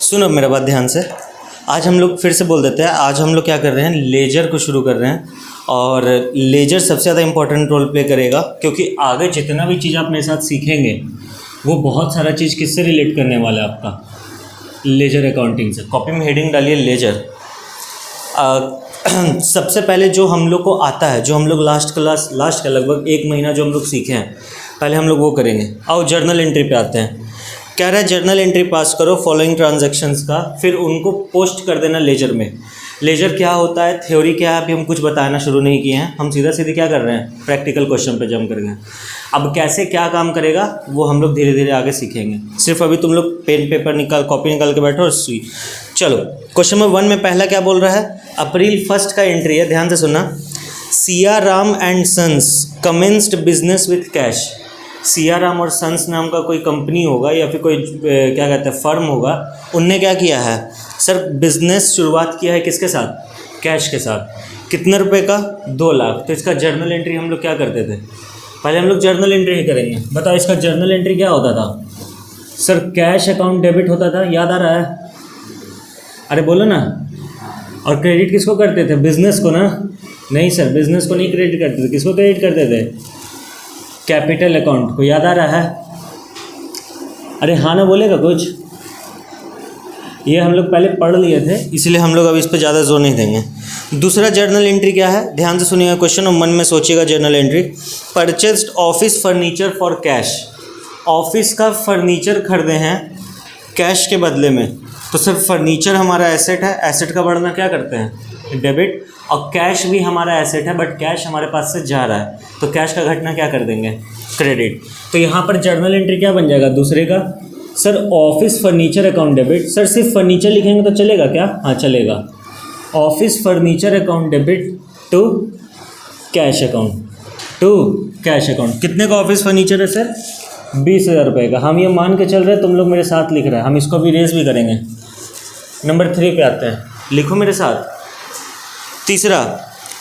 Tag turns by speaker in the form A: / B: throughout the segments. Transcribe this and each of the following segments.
A: सुनो मेरा बात ध्यान से। आज हम लोग फिर से बोल देते हैं, आज हम लोग क्या कर रहे हैं, लेजर को शुरू कर रहे हैं। और लेजर सबसे ज़्यादा इंपॉर्टेंट रोल प्ले करेगा, क्योंकि आगे जितना भी चीज़ आप मेरे साथ सीखेंगे वो बहुत सारा चीज़ किससे रिलेट करने वाला है, आपका लेजर अकाउंटिंग से। कॉपी में हेडिंग डालिए लेजर। सबसे पहले जो हम लोग को आता है, जो हम लोग लास्ट का लगभग 1 महीना जो हम लोग सीखे हैं, पहले हम लोग वो करेंगे। आओ जर्नल एंट्री पे आते हैं। कह रहा है जर्नल एंट्री पास करो फॉलोइंग ट्रांजैक्शंस का, फिर उनको पोस्ट कर देना लेजर में। लेजर क्या होता है, थ्योरी क्या है, अभी हम कुछ बताना शुरू नहीं किए हैं, हम सीधा क्या कर रहे हैं, प्रैक्टिकल क्वेश्चन पे जंप करेंगे। अब कैसे क्या काम करेगा वो हम लोग धीरे धीरे आगे सीखेंगे। सिर्फ अभी तुम लोग पेन पेपर कॉपी निकाल के बैठो और सुई। चलो क्वेश्चन नंबर 1 में पहला क्या बोल रहा है, अप्रैल 1 का एंट्री है, ध्यान से सुनना। Siya Ram and sons commenced business with cash. Siya Ram और सन्स नाम का कोई कंपनी होगा या फिर कोई क्या कहते हैं फर्म होगा, उनने क्या किया है सर, बिजनेस शुरुआत किया है किसके साथ, कैश के साथ। कितने रुपए का, 2 लाख। तो इसका जर्नल एंट्री हम लोग क्या करते थे, पहले हम लोग जर्नल एंट्री ही करेंगे। बताओ इसका जर्नल एंट्री क्या होता था सर, कैश अकाउंट डेबिट होता था, याद आ रहा है, अरे बोलो ना। और क्रेडिट किसको करते थे, बिजनेस को ना, नहीं सर बिजनेस को नहीं क्रेडिट करते थे, किसको क्रेडिट करते थे, कैपिटल अकाउंट को। याद आ रहा है, अरे हाँ ना बोलेगा कुछ। ये हम लोग पहले पढ़ लिए थे, इसलिए हम लोग अब इस पर ज़्यादा जोर नहीं देंगे। दूसरा जर्नल एंट्री क्या है, ध्यान से सुनिएगा क्वेश्चन और मन में सोचिएगा। Journal entry, purchased office furniture for cash. Office का फर्नीचर खरीदे हैं कैश के बदले में। तो सर फर्नीचर हमारा एसेट है, एसेट का बढ़ना क्या करते हैं, डेबिट। और कैश भी हमारा एसेट है, बट कैश हमारे पास से जा रहा है, तो कैश का घटना क्या कर देंगे, क्रेडिट। तो यहाँ पर जर्नल एंट्री क्या बन जाएगा दूसरे का, sir office furniture account debit. Sir सिर्फ फर्नीचर लिखेंगे तो चलेगा क्या, हाँ चलेगा। Office furniture account debit to cash account, कितने का ऑफिस फर्नीचर है सर, 20,000 रुपये का। हम ये मान के चल रहे हैं, तुम लोग मेरे साथ लिख रहे हैं, हम इसको भी रेस भी करेंगे। नंबर 3 पे आते हैं, लिखो मेरे साथ। तीसरा,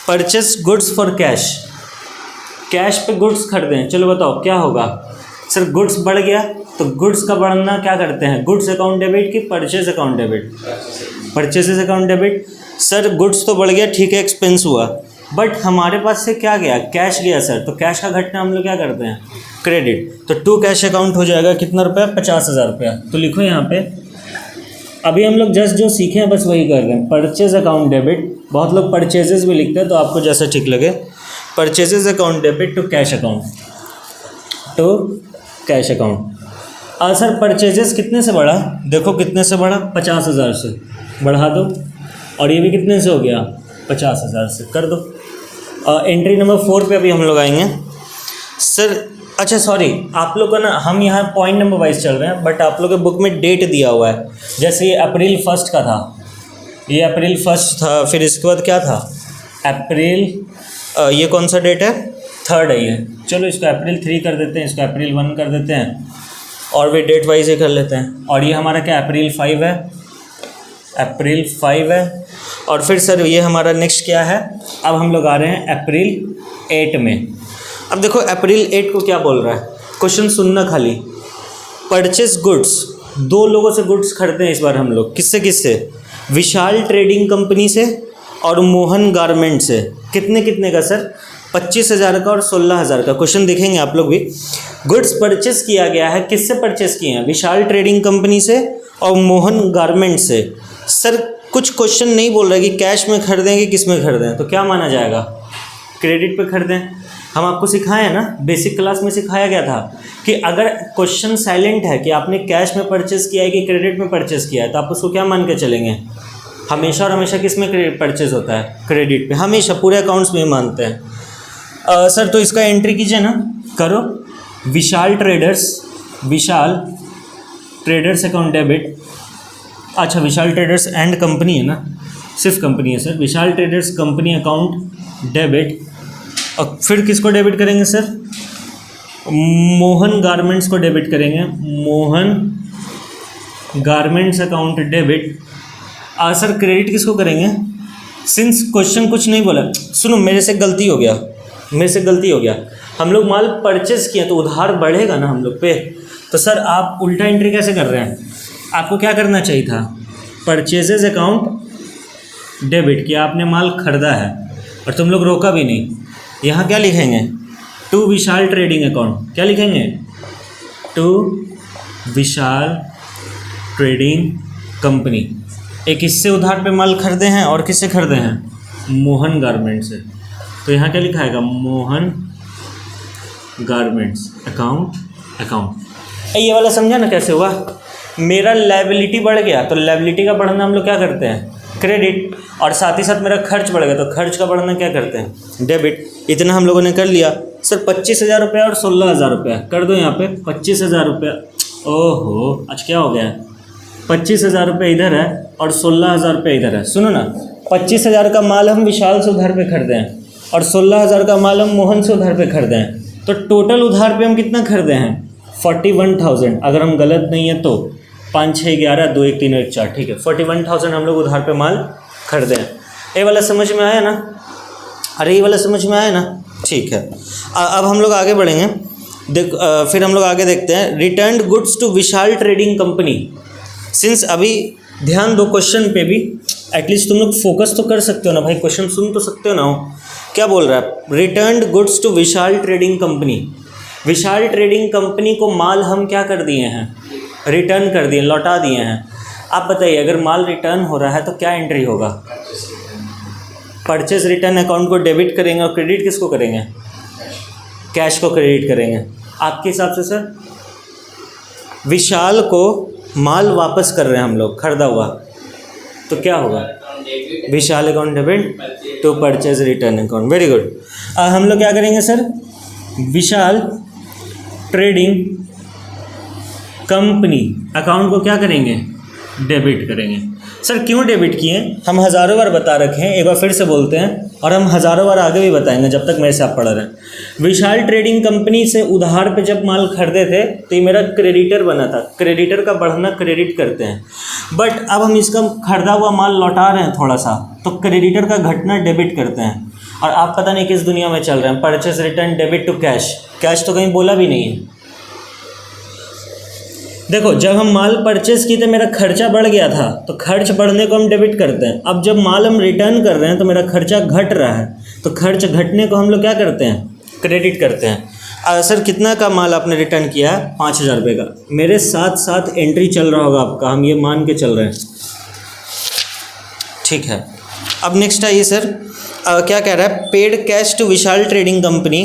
A: purchase goods for cash. Cash पे गुड्स खरीदें, चलो बताओ क्या होगा सर, गुड्स बढ़ गया तो गुड्स का बढ़ना क्या करते हैं, गुड्स अकाउंट डेबिट की purchase account debit, purchases account debit. Sir goods तो बढ़ गया, ठीक है, एक्सपेंस हुआ, बट हमारे पास से क्या गया, कैश गया सर, तो कैश का घटना हम लोग क्या करते हैं, क्रेडिट। तो टू कैश अकाउंट हो जाएगा कितना रुपया, 50,000 रुपया। तो लिखो यहाँ पे, अभी हम लोग जस्ट जो सीखे हैं बस वही कर रहे हैं। परचेज अकाउंट डेबिट, बहुत लोग परचेजेस भी लिखते हैं, तो आपको जैसा ठीक लगे। Purchases account debit to cash account, sir purchases कितने से बढ़ा, देखो कितने से बढ़ा, 50,000 से बढ़ा दो, और ये भी कितने से हो गया, 50,000 से कर दो। एंट्री नंबर 4 पे अभी हम लोग आएंगे सर। अच्छा सॉरी, आप लोग का ना, हम यहाँ पॉइंट नंबर वाइज चल रहे हैं, बट आप लोग के बुक में डेट दिया हुआ है। जैसे ये अप्रैल 1 का था, ये अप्रैल 1 था, फिर इसके बाद क्या था, अप्रैल, ये कौन सा डेट है, 3rd है ये। चलो इसको अप्रैल 3 कर देते हैं, इसको अप्रैल 1 कर देते हैं, और भी डेट वाइज ही कर लेते हैं। और ये हमारा क्या अप्रैल 5 है, अप्रैल 5 है। और फिर सर ये हमारा नेक्स्ट क्या है, अब हम लोग आ रहे हैं अप्रैल 8 में। अब देखो अप्रैल 8 को क्या बोल रहा है, क्वेश्चन सुनना खाली। परचेस गुड्स, 2 लोगों से गुड्स खरीदते हैं इस बार हम लोग, किससे, विशाल ट्रेडिंग कंपनी से और मोहन गारमेंट से। कितने का सर, 25,000 का और 16,000 का। क्वेश्चन देखेंगे आप लोग भी। गुड्स परचेस किया गया है, किससे परचेस किए हैं, विशाल ट्रेडिंग कंपनी से और मोहन गारमेंट से। सर कुछ क्वेश्चन नहीं बोल रहा है कि कैश में खरीदें कि किस में खरीदें, तो क्या माना जाएगा, क्रेडिट पे खरीदें। हम आपको सिखाए ना, बेसिक क्लास में सिखाया गया था कि अगर क्वेश्चन साइलेंट है कि आपने कैश में परचेस किया है कि क्रेडिट में परचेस किया है, तो आप उसको क्या मान के चलेंगे, हमेशा और हमेशा किस में परचेस होता है, क्रेडिट पे, हमेशा पूरे अकाउंट्स में मानते हैं। सर तो इसका एंट्री कीजिए ना, करो। विशाल ट्रेडर्स अकाउंट डेबिट। अच्छा विशाल ट्रेडर्स एंड कंपनी है ना, सिर्फ कंपनी है सर। विशाल ट्रेडर्स कंपनी अकाउंट डेबिट, और फिर किसको डेबिट करेंगे सर, मोहन गारमेंट्स को डेबिट करेंगे, Mohan garments account debit. Sir credit किसको करेंगे, सिंस क्वेश्चन कुछ नहीं बोला, सुनो मेरे से गलती हो गया, हम लोग माल परचेस किए तो उधार बढ़ेगा ना हम लोग पे। तो सर आप उल्टा एंट्री कैसे कर रहे हैं, आपको क्या करना चाहिए था, परचेजेज अकाउंट डेबिट किया, आपने माल खरीदा है और तुम लोग रोका भी नहीं। यहाँ क्या लिखेंगे, टू विशाल ट्रेडिंग अकाउंट, क्या लिखेंगे, टू विशाल ट्रेडिंग कंपनी। एक इससे उधार पे माल खरीदे हैं और किससे खरीदे हैं, मोहन गारमेंट से। तो यहाँ क्या लिखा है, मोहन गारमेंट्स अकाउंट। ये वाला समझा ना कैसे हुआ, मेरा लायबिलिटी बढ़ गया तो लायबिलिटी का बढ़ना हम लोग क्या करते हैं, क्रेडिट, और साथ ही साथ मेरा खर्च बढ़ गया तो खर्च का बढ़ना क्या करते हैं, डेबिट। इतना हम लोगों ने कर लिया सर। 25,000 रुपया और 16,000 रुपया कर दो यहाँ पे, 25,000 रुपया। ओहो आज क्या हो गया, 25,000 रुपये इधर है और 16,000 रुपये इधर है। सुनो ना, 25,000 का माल हम विशाल से उधार पे खरीदे हैं और 16,000 का माल हम मोहन से उधार पे खरीदे हैं, तो टोटल उधार पे हम कितना खरीदे हैं, 41,000। अगर हम गलत नहीं है तो 5, 6, 11, 2, 1, 3, 1, 4, ठीक है, 41,000 हम लोग उधार पे माल खरीदे हैं। ये वाला समझ में आया ना, अरे ये वाला समझ में आया ना, ठीक है। अब हम लोग आगे बढ़ेंगे, फिर हम लोग आगे देखते हैं, return goods to Vishal trading company. Since अभी ध्यान दो क्वेश्चन पे भी, एटलीस्ट तुम लोग फोकस तो कर सकते हो ना भाई, क्वेश्चन सुन तो सकते हो ना। क्या बोल रहा है, return goods to Vishal trading company. Vishal trading company को माल हम क्या कर दिए हैं, रिटर्न कर दिए, लौटा दिए हैं। आप बताइए अगर माल रिटर्न हो रहा है तो क्या एंट्री होगा, परचेज रिटर्न अकाउंट को डेबिट करेंगे और क्रेडिट किसको करेंगे, कैश को क्रेडिट करेंगे। आपके हिसाब से सर, विशाल को माल वापस कर रहे हैं हम लोग खरीदा हुआ, तो क्या होगा, Vishal account debit to purchase return account. Very good. हम लोग क्या करेंगे sir, Vishal trading company account को क्या करेंगे, डेबिट करेंगे। सर क्यों डेबिट किए, हम हज़ारों बार बता रखे हैं, एक बार फिर से बोलते हैं और हम हज़ारों बार आगे भी बताएंगे जब तक मेरे से आप पढ़ रहे हैं। विशाल ट्रेडिंग कंपनी से उधार पे जब माल खरीदे थे तो ये मेरा क्रेडिटर बना था, क्रेडिटर का बढ़ना क्रेडिट करते हैं, बट अब हम इसका खरीदा हुआ माल लौटा रहे हैं थोड़ा सा, तो क्रेडिटर का घटना डेबिट करते हैं। और आप पता नहीं किस दुनिया में चल रहे हैं, purchase return debit to cash, cash तो कहीं बोला भी नहीं है। देखो जब हम माल परचेस किए थे मेरा खर्चा बढ़ गया था, तो खर्च बढ़ने को हम डेबिट करते हैं। अब जब माल हम रिटर्न कर रहे हैं तो मेरा खर्चा घट रहा है, तो खर्च घटने को हम लोग क्या करते हैं, क्रेडिट करते हैं। सर कितना का माल आपने रिटर्न किया है, 5,000 रुपये का। मेरे साथ साथ एंट्री चल रहा होगा आपका, हम ये मान के चल रहे हैं, ठीक है। अब नेक्स्ट आइए सर, क्या कह रहा है, paid cash to Vishal trading company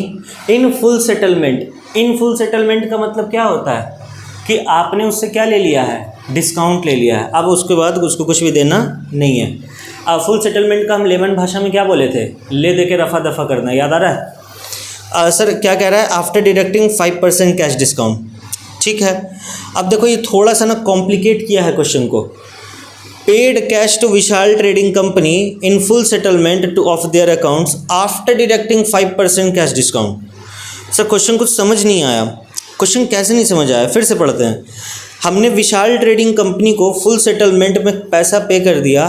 A: in full settlement. In full settlement का मतलब क्या होता है कि आपने उससे क्या ले लिया है, डिस्काउंट ले लिया है, अब उसके बाद उसको कुछ भी देना नहीं है। फुल सेटलमेंट का हम लेमन भाषा में क्या बोले थे, ले दे के रफा दफा करना, याद आ रहा है। सर क्या कह रहा है, आफ्टर डिडक्टिंग 5% कैश डिस्काउंट, ठीक है। अब देखो ये थोड़ा सा ना कॉम्प्लिकेट किया है क्वेश्चन को। Paid cash to Vishal trading company in full settlement to of their accounts after deducting 5% cash discount. Sir question कुछ समझ नहीं आया, क्वेश्चन कैसे नहीं समझ आया, फिर से पढ़ते हैं। हमने विशाल ट्रेडिंग कंपनी को फुल सेटलमेंट में पैसा पे कर दिया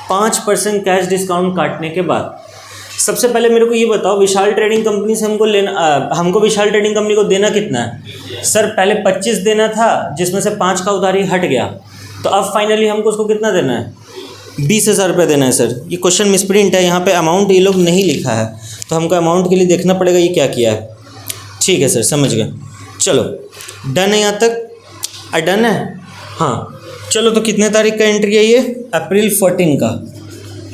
A: 5% कैश डिस्काउंट काटने के बाद। सबसे पहले मेरे को ये बताओ, विशाल ट्रेडिंग कंपनी से हमको विशाल ट्रेडिंग कंपनी को देना कितना है। सर पहले 25 देना था, जिसमें से 5 का उधारी हट गया, तो अब फाइनली हमको उसको कितना देना है, 20,000 रुपये देना है। सर ये क्वेश्चन मिसप्रिंट है, यहाँ पे अमाउंट ये लोग नहीं लिखा है, तो हमको अमाउंट के लिए देखना पड़ेगा ये क्या किया है। ठीक है सर, समझ गए। चलो डन है यहाँ तक, डन है, हाँ। चलो तो कितने तारीख का एंट्री है ये, अप्रैल 14 का,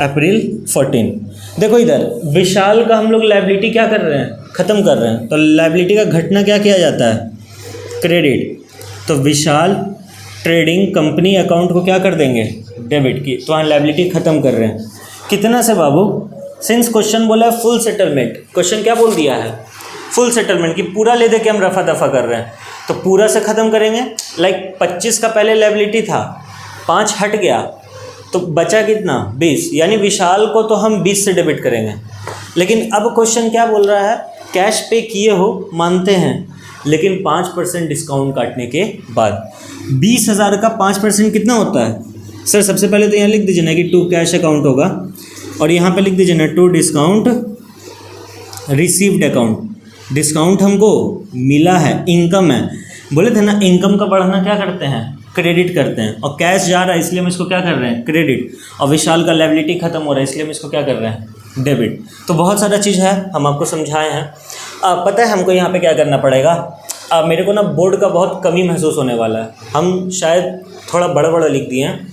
A: अप्रैल 14। देखो इधर विशाल का हम लोग लायबिलिटी क्या कर रहे हैं, ख़त्म कर रहे हैं, तो लायबिलिटी का घटना क्या किया जाता है, क्रेडिट। तो विशाल ट्रेडिंग कंपनी अकाउंट को क्या कर देंगे, डेबिट की, तो वहाँ लायबिलिटी ख़त्म कर रहे हैं। कितना से बाबू, सिंस क्वेश्चन बोला है फुल सेटलमेंट, क्वेश्चन क्या बोल दिया है, फुल सेटलमेंट की पूरा ले दे के हम रफा दफा कर रहे हैं, तो पूरा से ख़त्म करेंगे। लाइक 25 का पहले लायबिलिटी था, 5 हट गया, तो बचा कितना, 20, यानी विशाल को तो हम 20 से डेबिट करेंगे। लेकिन अब क्वेश्चन क्या बोल रहा है, कैश पे किए हो मानते हैं, लेकिन 5% डिस्काउंट काटने के बाद 20,000 का 5% कितना होता है। सर सबसे पहले तो यहाँ लिख दीजिए ना कि टू कैश अकाउंट होगा, और यहाँ पे लिख दीजिए ना to discount received account. Discount हमको मिला है, इनकम है, बोले थे ना इनकम का बढ़ना क्या करते हैं, क्रेडिट करते हैं, और कैश जा रहा है इसलिए हम इसको क्या कर रहे हैं, क्रेडिट। और विशाल का लायबिलिटी खत्म हो रहा है इसलिए हम इसको क्या कर रहे हैं, डेबिट। तो बहुत सारा चीज़ है, हम आपको समझाए हैं। पता है हमको यहाँ पे क्या करना पड़ेगा। मेरे को ना बोर्ड का बहुत कमी महसूस होने वाला है, हम शायद थोड़ा बड़ा बड़ा लिख दिए हैं,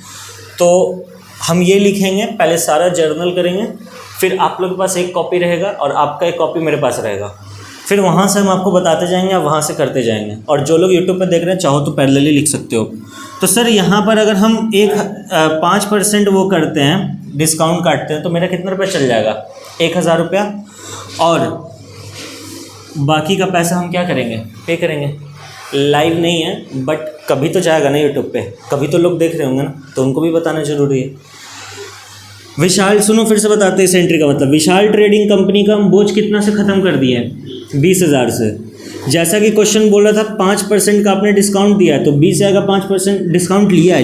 A: तो हम ये लिखेंगे, पहले सारा जर्नल करेंगे, फिर आप लोग के पास एक कॉपी रहेगा और आपका एक कॉपी मेरे पास रहेगा, फिर वहाँ से हम आपको बताते जाएंगे, आप वहाँ से करते जाएंगे। और जो लोग यूट्यूब पर देख रहे हैं चाहो तो पैरेलली लिख सकते हो। तो सर यहाँ पर अगर हम 5% वो करते हैं, डिस्काउंट काटते हैं, तो मेरा कितना रुपया चल जाएगा, 1000 रुपया। और बाकी का पैसा हम क्या करेंगे, पे करेंगे। लाइव नहीं है बट कभी तो जाएगा ना यूट्यूब पे, कभी तो लोग देख रहे होंगे ना, तो उनको भी बताना ज़रूरी है। विशाल, सुनो फिर से बताते हैं इस एंट्री का मतलब। विशाल ट्रेडिंग कंपनी का हम बोझ कितना से ख़त्म कर दिए हैं, 20,000 से। जैसा कि क्वेश्चन बोल रहा था 5% का आपने डिस्काउंट दिया है, तो 20 जाएगा 5% डिस्काउंट लिया है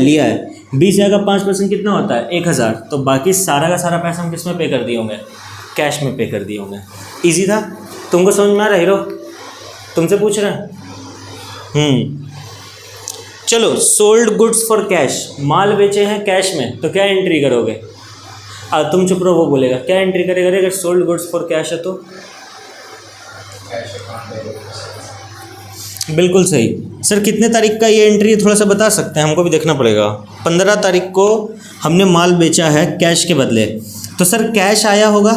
A: 20 जाएगा 5% कितना होता है, 1000। तो बाकी सारा का सारा पैसा हम किस में पे कर दिए होंगे, कैश में पे कर दिए होंगे। ईजी था, तुमको समझ में आ रहा है हीरो, तुमसे पूछ रहे हैं। चलो, सोल्ड गुड्स फॉर कैश, माल बेचे हैं कैश में, तो क्या एंट्री करोगे। तुम चुप रहो, वो बोलेगा क्या एंट्री करेगा अगर सोल्ड गुड्स फॉर कैश है तो। बिल्कुल सही सर। कितने तारीख का ये एंट्री थोड़ा सा बता सकते हैं, हमको भी देखना पड़ेगा। 15 तारीख को हमने माल बेचा है कैश के बदले, तो सर कैश आया होगा।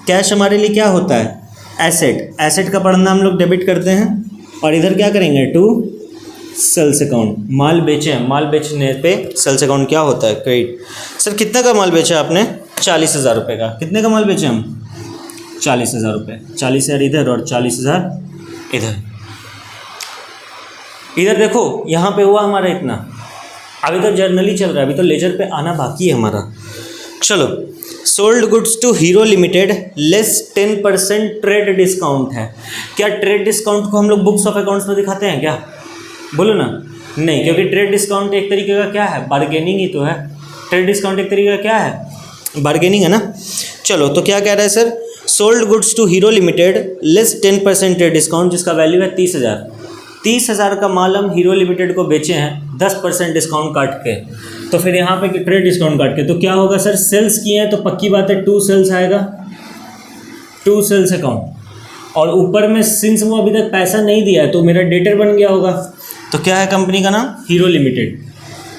A: कैश हमारे लिए क्या होता है, एसेट। एसेट का पढ़ना हम लोग डेबिट करते हैं, और इधर क्या करेंगे, टू सेल्स अकाउंट। माल बेचे हैं, माल बेचने पे सेल्स अकाउंट क्या होता है, क्रेडिट। सर कितना का माल बेचा आपने, 40,000 रुपये का। कितने का माल बेचे हम, 40,000 रुपये। 40,000 इधर और 40,000 इधर। इधर देखो यहाँ पे हुआ हमारा इतना, अभी तो जर्नली चल रहा है, अभी तो लेजर पे आना बाकी है हमारा। चलो, sold goods to Hero limited less 10% trade discount है। क्या ट्रेड डिस्काउंट को हम लोग बुक्स ऑफ अकाउंट्स में दिखाते हैं क्या, बोलो ना। नहीं, क्योंकि ट्रेड डिस्काउंट एक तरीके का क्या है, बार्गेनिंग ही तो है। ट्रेड डिस्काउंट एक तरीके का क्या है, बार्गेनिंग है ना। चलो, तो क्या कह रहा है sir, sold goods to Hero limited less 10% trade discount, जिसका वैल्यू है 30,000। 30,000 का माल हम हीरो लिमिटेड को बेचे हैं 10% डिस्काउंट काट के, तो फिर यहाँ पे ट्रेड डिस्काउंट काट के तो क्या होगा सर, सेल्स किए हैं तो पक्की बात है 2 सेल्स आएगा, 2 सेल्स अकाउंट। और ऊपर में सिंस वो अभी तक पैसा नहीं दिया है तो मेरा डेटर बन गया होगा। तो क्या है कंपनी का नाम, hero limited.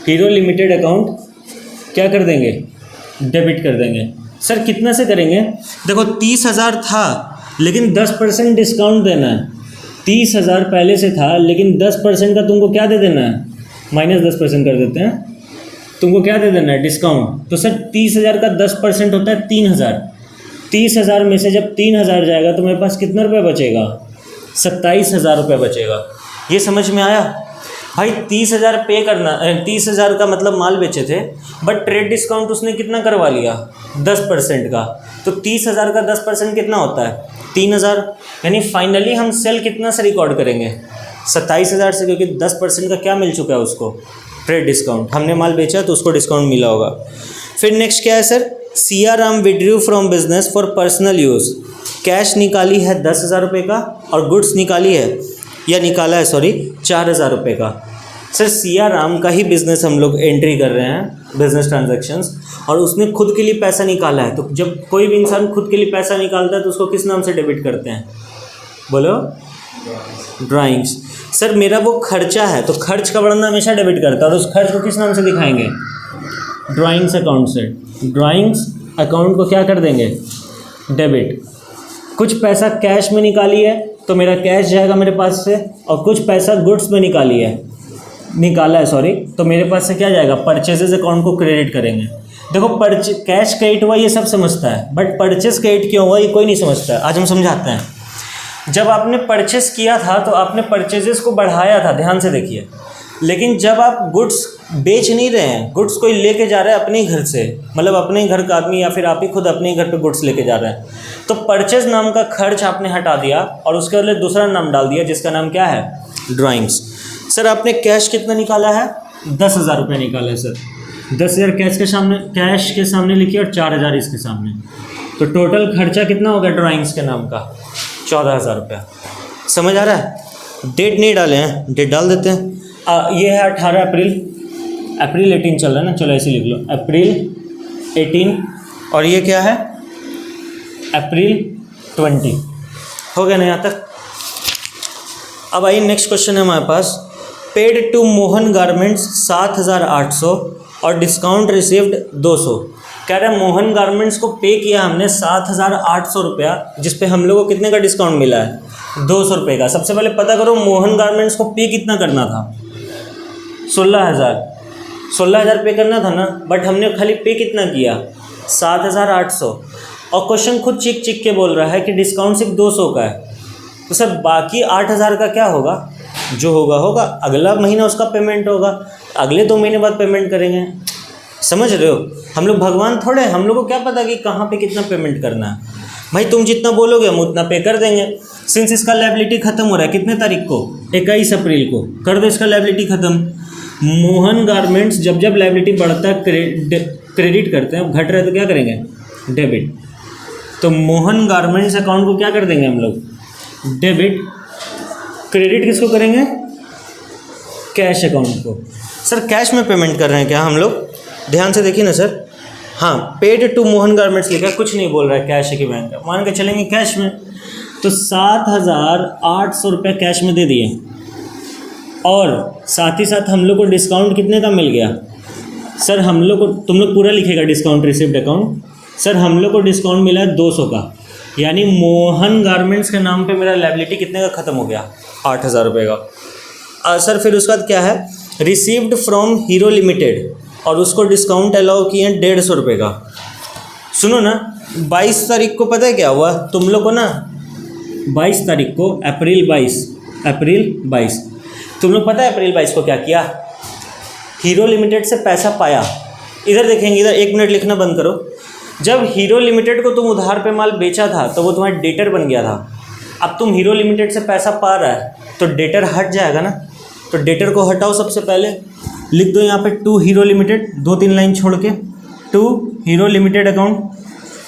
A: Hero limited account क्या कर देंगे, डेबिट कर देंगे। सर कितना से करेंगे, देखो 30,000 था लेकिन 10% डिस्काउंट देना है। 30,000 पहले से था लेकिन 10% का तुमको क्या दे देना है, -10% कर देते हैं, तुमको क्या दे देना है, डिस्काउंट। तो सर 30,000 का 10% होता है 3,000। 30,000 में से जब 3,000 जाएगा तो मेरे पास कितना रुपये बचेगा, 27,000 रुपये बचेगा। ये समझ में आया भाई। 30,000 पे करना, 30,000 का मतलब माल बेचे थे, बट ट्रेड डिस्काउंट उसने कितना करवा लिया, 10% का। तो 30,000 का 10% कितना होता है, 3,000। यानी फाइनली हम सेल कितना से रिकॉर्ड करेंगे, 27,000 से, क्योंकि 10% का क्या मिल चुका है उसको, ट्रेड डिस्काउंट। हमने माल बेचा तो उसको डिस्काउंट मिला होगा। फिर नेक्स्ट क्या है sir, Siyaram withdrew from business for personal use. Cash निकाली है 10,000 रुपये का और गुड्स निकाली है, या निकाला है सॉरी, 4,000 रुपये का। सर सियाराम का ही बिज़नेस हम लोग एंट्री कर रहे हैं, बिजनेस ट्रांजैक्शंस, और उसने खुद के लिए पैसा निकाला है। तो जब कोई भी इंसान खुद के लिए पैसा निकालता है तो उसको किस नाम से डेबिट करते हैं, बोलो, ड्राइंग्स। सर मेरा वो खर्चा है तो खर्च का वर्णन हमेशा डेबिट करता है, और उस खर्च को किस नाम से दिखाएंगे, ड्राइंग्स अकाउंट से। ड्राइंग्स अकाउंट को क्या कर देंगे, डेबिट। कुछ पैसा कैश में निकाली है तो मेरा कैश जाएगा मेरे पास से, और कुछ पैसा गुड्स में निकाला है सॉरी, तो मेरे पास से क्या जाएगा, परचेजेस अकाउंट को क्रेडिट करेंगे। देखो कैश क्रेडिट हुआ ये सब समझता है, बट परचेज क्रेडिट क्यों हुआ ये कोई नहीं समझता है। आज हम समझाते हैं। जब आपने परचेस किया था तो आपने परचेजेस को बढ़ाया था, ध्यान से देखिए। लेकिन जब आप गुड्स बेच नहीं रहे हैं, गुड्स कोई लेके जा रहा है अपने घर से, मतलब अपने घर का आदमी या फिर आप ही खुद अपने घर पे गुड्स लेके जा रहे हैं, तो परचेज नाम का खर्च आपने हटा दिया और उसके बदले दूसरा नाम डाल दिया जिसका नाम क्या है, ड्राइंग्स। सर आपने कैश कितना निकाला है, 10,000 रुपये निकाला है सर। 10,000 कैश के सामने लिखिए और 4,000 इसके सामने, तो टोटल खर्चा कितना हो गया ड्राइंग्स के नाम का, 14,000 रुपया। समझ आ रहा है। डेट नहीं डाले हैं, डेट डाल देते हैं। ये है 18 अप्रैल अप्रैल 18 चल रहा है ना, चलो ऐसे लिख लो अप्रैल 18 और ये क्या है अप्रैल 20। हो गया ना यहाँ तक। अब आइए नेक्स्ट क्वेश्चन है हमारे पास, पेड टू मोहन गारमेंट्स 7,800 और डिस्काउंट रिसीव्ड 200। कह रहे हैं मोहन गारमेंट्स को पे किया हमने 7,800 रुपया, जिस पे हम लोगों को कितने का डिस्काउंट मिला है 200 रुपये का। सबसे पहले पता करो मोहन गारमेंट्स को पे कितना करना था, 16,000 पे करना था ना, बट हमने खाली पे कितना किया 7,800। और क्वेश्चन खुद चिक चिक के बोल रहा है कि डिस्काउंट सिर्फ 200 का है, तो सर बाकी 8,000 का क्या होगा, जो होगा अगला महीना उसका पेमेंट होगा, अगले 2 महीने बाद पेमेंट करेंगे। समझ रहे हो, हम लोग भगवान थोड़े, हम लोग को क्या पता कि कहाँ पे कितना पेमेंट करना है। भाई तुम जितना बोलोगे हम उतना पे कर देंगे। सिंस इसका लायबिलिटी खत्म हो रहा है कितने तारीख को, 21 अप्रैल को, कर दो इसका लायबिलिटी खत्म। मोहन गारमेंट्स जब जब लायबिलिटी बढ़ता है क्रेडिट करते हैं, घट रहे तो क्या करेंगे डेबिट। तो मोहन गारमेंट्स अकाउंट को क्या कर देंगे हम लोग डेबिट, क्रेडिट किसको करेंगे कैश अकाउंट को। सर कैश में पेमेंट कर रहे हैं क्या हम लोग, ध्यान से देखिए ना सर। हाँ पेड टू मोहन गारमेंट्स लिखा है, कुछ नहीं बोल रहा है कैश है कि बैंक है, मान के चलेंगे कैश में। तो 7,800 रुपये कैश में दे दिए और साथ ही साथ हम लोग को डिस्काउंट कितने का मिल गया सर, हम लोग को, तुम लोग पूरा लिखेगा डिस्काउंट रिसिप्ट अकाउंट। सर हम लोग को डिस्काउंट मिला है 200 का, यानी मोहन गारमेंट्स के नाम पे मेरा लायबिलिटी कितने का ख़त्म हो गया 8,000 रुपये का। सर फिर उसके बाद क्या है, रिसीव्ड फ्रॉम हीरो लिमिटेड और उसको डिस्काउंट अलाउ किए हैं 150 रुपये का। सुनो ना 22 तारीख को पता है क्या हुआ तुम लोग को ना, 22 तारीख को अप्रैल 22 तुम लोग पता है अप्रैल 22 को क्या किया, हीरो लिमिटेड से पैसा पाया। इधर देखेंगे, इधर 1 मिनट लिखना बंद करो। जब हीरो लिमिटेड को तुम उधार पे माल बेचा था तो वो तुम्हारा डेटर बन गया था। अब तुम हीरो लिमिटेड से पैसा पा रहा है तो डेटर हट जाएगा ना, तो डेटर को हटाओ। सबसे पहले लिख दो यहाँ पे टू हीरो लिमिटेड, 2-3 लाइन छोड़ के to Hero limited account.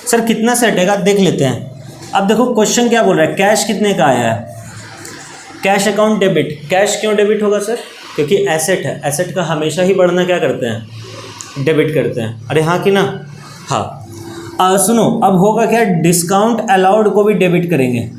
A: Sir कितना से हटेगा देख लेते हैं। अब देखो क्वेश्चन क्या बोल रहा है, कैश कितने का आया है, कैश अकाउंट डेबिट। कैश क्यों डेबिट होगा सर, क्योंकि एसेट है, एसेट का हमेशा ही बढ़ना क्या करते हैं डेबिट करते हैं। अरे हाँ कि ना, हाँ। सुनो अब होगा क्या, डिस्काउंट अलाउड को भी डेबिट करेंगे।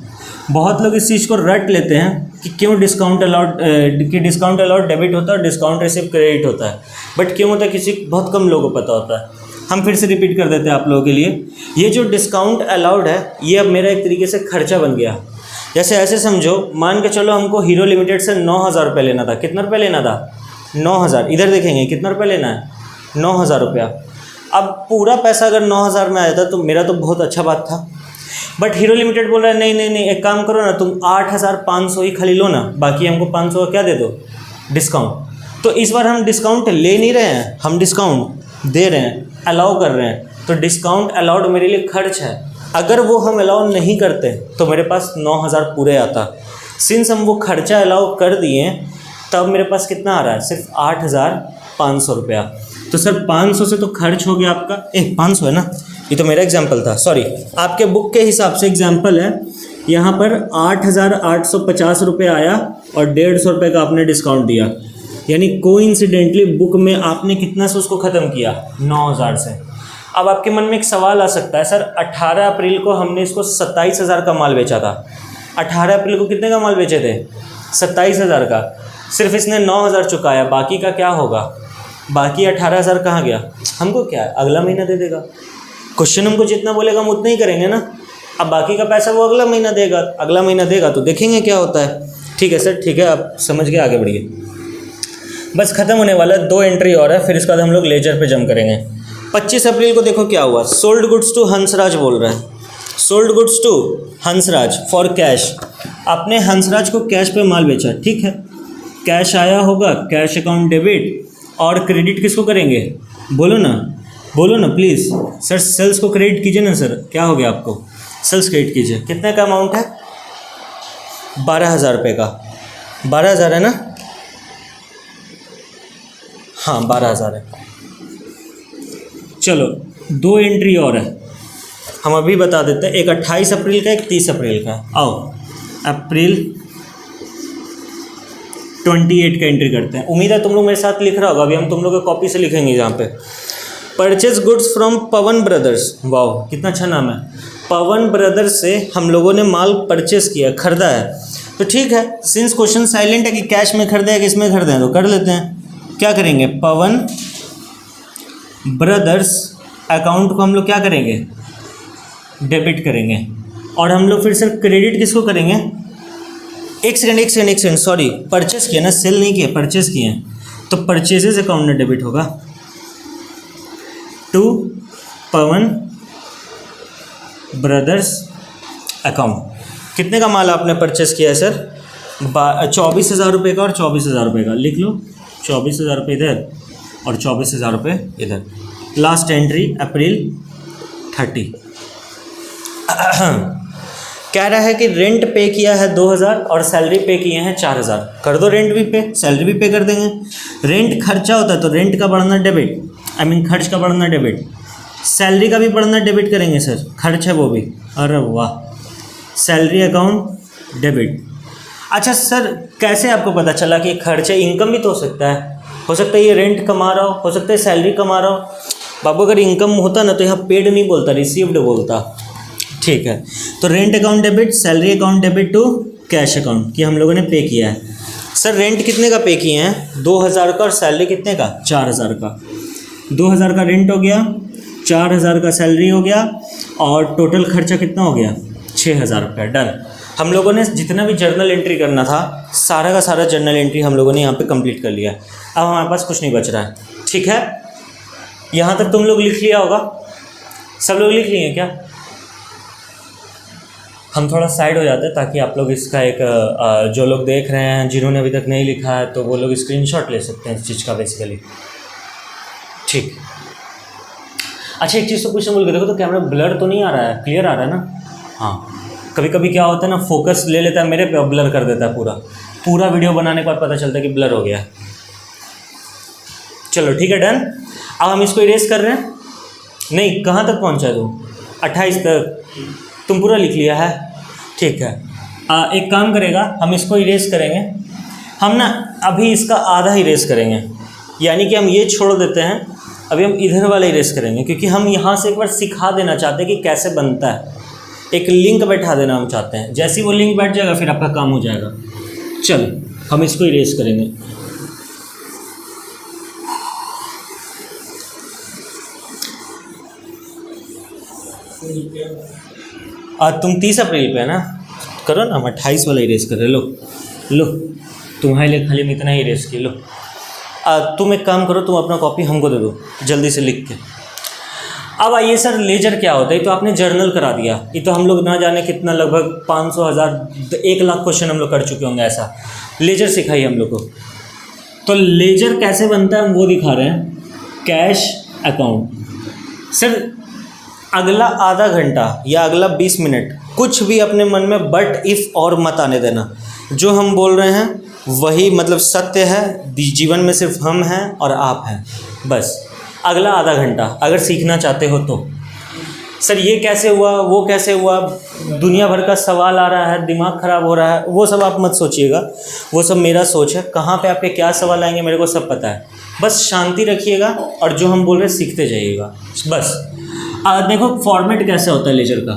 A: बहुत लोग इस चीज़ को रट लेते हैं कि क्यों डिस्काउंट अलाउड डेबिट होता है और डिस्काउंट रिसीव क्रेडिट होता है, बट क्यों होता है किसी बहुत कम लोगों को पता होता है। हम फिर से रिपीट कर देते हैं आप लोगों के लिए। ये जो डिस्काउंट अलाउड है ये अब मेरा एक तरीके से खर्चा बन गया। जैसे ऐसे समझो, मान के चलो हमको हीरो लिमिटेड से 9,000 रुपये लेना था। कितना रुपये लेना था 9,000। इधर देखेंगे कितना रुपये लेना है 9,000 रुपया। अब पूरा पैसा अगर 9,000 में आया था तो मेरा तो बहुत अच्छा बात था, बट हीरो लिमिटेड बोल रहा है नहीं एक काम करो ना, तुम 8,500 ही खाली लो ना, बाकी हमको 500 का क्या दे दो डिस्काउंट। तो इस बार हम डिस्काउंट ले नहीं रहे हैं, हम डिस्काउंट दे रहे हैं, अलाउ कर रहे हैं। तो डिस्काउंट अलाउड मेरे लिए खर्च है। अगर वो हम अलाउ नहीं करते तो मेरे पास 9,000 पूरे आता। सिंस हम वो खर्चा अलाउ कर दिए तब मेरे पास कितना आ रहा है, सिर्फ 8,500 रुपया। तो सर 500 से तो खर्च हो गया आपका, 500 है ना, ये तो मेरा एग्जाम्पल था, सॉरी। आपके बुक के हिसाब से एग्जाम्पल है, यहाँ पर 8,850 रुपये आया और 150 रुपये का आपने डिस्काउंट दिया, यानी कोइंसिडेंटली बुक में आपने कितना से उसको ख़त्म किया 9,000 से। अब आपके मन में एक सवाल आ सकता है, सर 18 अप्रैल को हमने इसको 27,000 का माल बेचा था। 18 अप्रैल को कितने का माल बेचे थे 27,000 का, सिर्फ इसने 9,000 चुकाया, बाकी का क्या होगा, बाकी 18,000 कहाँ गया। हमको क्या है, अगला महीना दे देगा। क्वेश्चन हमको जितना बोलेगा हम उतना ही करेंगे ना। अब बाकी का पैसा वो अगला महीना देगा, अगला महीना देगा तो देखेंगे क्या होता है। ठीक है सर, ठीक है, आप समझ के आगे बढ़िए। बस ख़त्म होने वाला है, 2 एंट्री और है, फिर इसके बाद हम लोग लेजर पे जंप करेंगे। 25 अप्रैल को देखो क्या हुआ, सोल्ड गुड्स टू हंसराज बोल रहा है, sold goods to Hansraj for cash. आपने हंसराज को कैश पे माल बेचा, ठीक है, कैश आया होगा, कैश अकाउंट डेबिट, और क्रेडिट किसको करेंगे, बोलो ना प्लीज़। सर सेल्स को क्रेडिट कीजिए ना सर, क्या हो गया आपको, सेल्स क्रेडिट कीजिए। कितने का अमाउंट है 12,000 रुपये का, 12,000 है ना, हाँ 12,000 है। चलो 2 एंट्री और है, हम अभी बता देते हैं, एक 28 अप्रैल का, एक 30 अप्रैल का। आओ अप्रैल 28 का एंट्री करते हैं। उम्मीद है तुम लोग मेरे साथ लिख रहा होगा, अभी हम तुम लोग की कॉपी से लिखेंगे यहाँ पे। Purchase goods from Pawan brothers, वाह कितना अच्छा नाम है। पवन ब्रदर्स से हम लोगों ने माल परचेज किया, खरीदा है। तो ठीक है, सिंस क्वेश्चन साइलेंट है कि कैश में खरीदे है कि इसमें खरीदे हैं, तो कर लेते हैं। क्या करेंगे, पवन ब्रदर्स अकाउंट को हम लोग क्या करेंगे, डेबिट करेंगे। और हम लोग फिर सिर्फ क्रेडिट किसको करेंगे, एक सेकंड सॉरी, परचेस किया ना, सेल नहीं किया, परचेस किए हैं, तो परचेजेस अकाउंट में डेबिट होगा टू पवन ब्रदर्स अकाउंट। कितने का माल आपने परचेस किया है सर, 24,000 रुपये का और 24,000 रुपये का, लिख लो 24,000 रुपये इधर और 24,000 रुपये इधर। लास्ट एंट्री अप्रैल 30। कह रहा है कि रेंट पे किया है 2,000 और सैलरी पे किए हैं 4,000। कर दो रेंट भी पे, सैलरी भी पे कर देंगे। रेंट खर्चा होता है तो रेंट का बढ़ना डेबिट, खर्च का बढ़ना डेबिट। सैलरी का भी बढ़ना डेबिट करेंगे सर, खर्च है वो भी। अरे वाह, सैलरी अकाउंट डेबिट। अच्छा सर, कैसे आपको पता चला कि खर्च है, इनकम भी तो हो सकता है ये रेंट कमा रहा हो सकता है सैलरी कमा रहा हो। बाबू अगर इनकम होता ना तो यहाँ पेड नहीं बोलता, रिसीव्ड बोलता। ठीक है, तो rent account debit, salary account debit to cash account कि हम लोगों ने पे किया है। सर रेंट कितने का पे किए हैं, 2,000 का, और सैलरी कितने का, 4,000 का। 2,000 का रेंट हो गया, 4,000 का सैलरी हो गया, और टोटल खर्चा कितना हो गया, 6,000 रुपये। डन। हम लोगों ने जितना भी जर्नल एंट्री करना था, सारा का सारा जर्नल एंट्री हम लोगों ने यहाँ पे कंप्लीट कर लिया। अब हमारे पास कुछ नहीं बच रहा है। ठीक है, यहाँ तक तुम लोग लिख लिया होगा, सब लोग लिख लिए क्या। हम थोड़ा साइड हो जाते हैं ताकि आप लोग इसका एक जो लोग देख रहे हैं जिन्होंने अभी तक नहीं लिखा है, तो वो लोग स्क्रीनशॉट ले सकते हैं इस चीज़ का बेसिकली। ठीक, अच्छा एक चीज़ तो पूछने बोल के देखो तो कैमरा ब्लर तो नहीं आ रहा है, क्लियर आ रहा है ना। हाँ, कभी कभी क्या होता है ना, फोकस ले लेता है मेरे पे और ब्लर कर देता है पूरा वीडियो बनाने के बाद पता चलता है कि ब्लर हो गया है। चलो ठीक है, डन। अब हम इसको इरेज कर रहे हैं। नहीं, कहाँ तक पहुँचा है तुम, 28 तक तुम पूरा लिख लिया है। ठीक है, एक काम करेगा, हम इसको इरेज करेंगे। हम ना अभी इसका आधा इरेज करेंगे, यानी कि हम ये छोड़ देते हैं, अभी हम इधर वाला इरेज करेंगे, क्योंकि हम यहाँ से एक बार सिखा देना चाहते हैं कि कैसे बनता है। एक लिंक बैठा देना हम चाहते हैं, जैसे ही वो लिंक बैठ जाएगा फिर आपका काम हो जाएगा। चलो हम इसको इरेज करेंगे। तुम 30 अप्रैल पे है ना, करो ना, हम 28 वाला इरेज कर रहे। लो तुम्हारे लिए खाली मैं इतना ही इरेज किया। लो तुम एक काम करो, तुम अपना कॉपी हमको दे दो जल्दी से लिख के। अब आइए सर, लेजर क्या होता है। तो आपने जर्नल करा दिया, ये तो हम लोग ना जाने कितना, लगभग 500, 1000, 1 लाख क्वेश्चन हम लोग कर चुके होंगे। ऐसा लेजर सिखाइए हम लोग को। तो लेजर कैसे बनता है हम वो दिखा रहे हैं। Cash account. सर अगला आधा घंटा या अगला 20 मिनट कुछ भी अपने मन में बट इफ़ और मत आने देना। जो हम बोल रहे हैं वही मतलब सत्य है, जीवन में सिर्फ हम हैं और आप हैं, बस। अगला आधा घंटा अगर सीखना चाहते हो तो। सर ये कैसे हुआ, वो कैसे हुआ, दुनिया भर का सवाल आ रहा है, दिमाग ख़राब हो रहा है, वो सब आप मत सोचिएगा, वो सब मेरा सोच है। कहाँ पे आपके क्या सवाल आएंगे मेरे को सब पता है, बस शांति रखिएगा और जो हम बोल रहे हैं सीखते जाइएगा बस। देखो फॉर्मेट कैसा होता है लेजर का।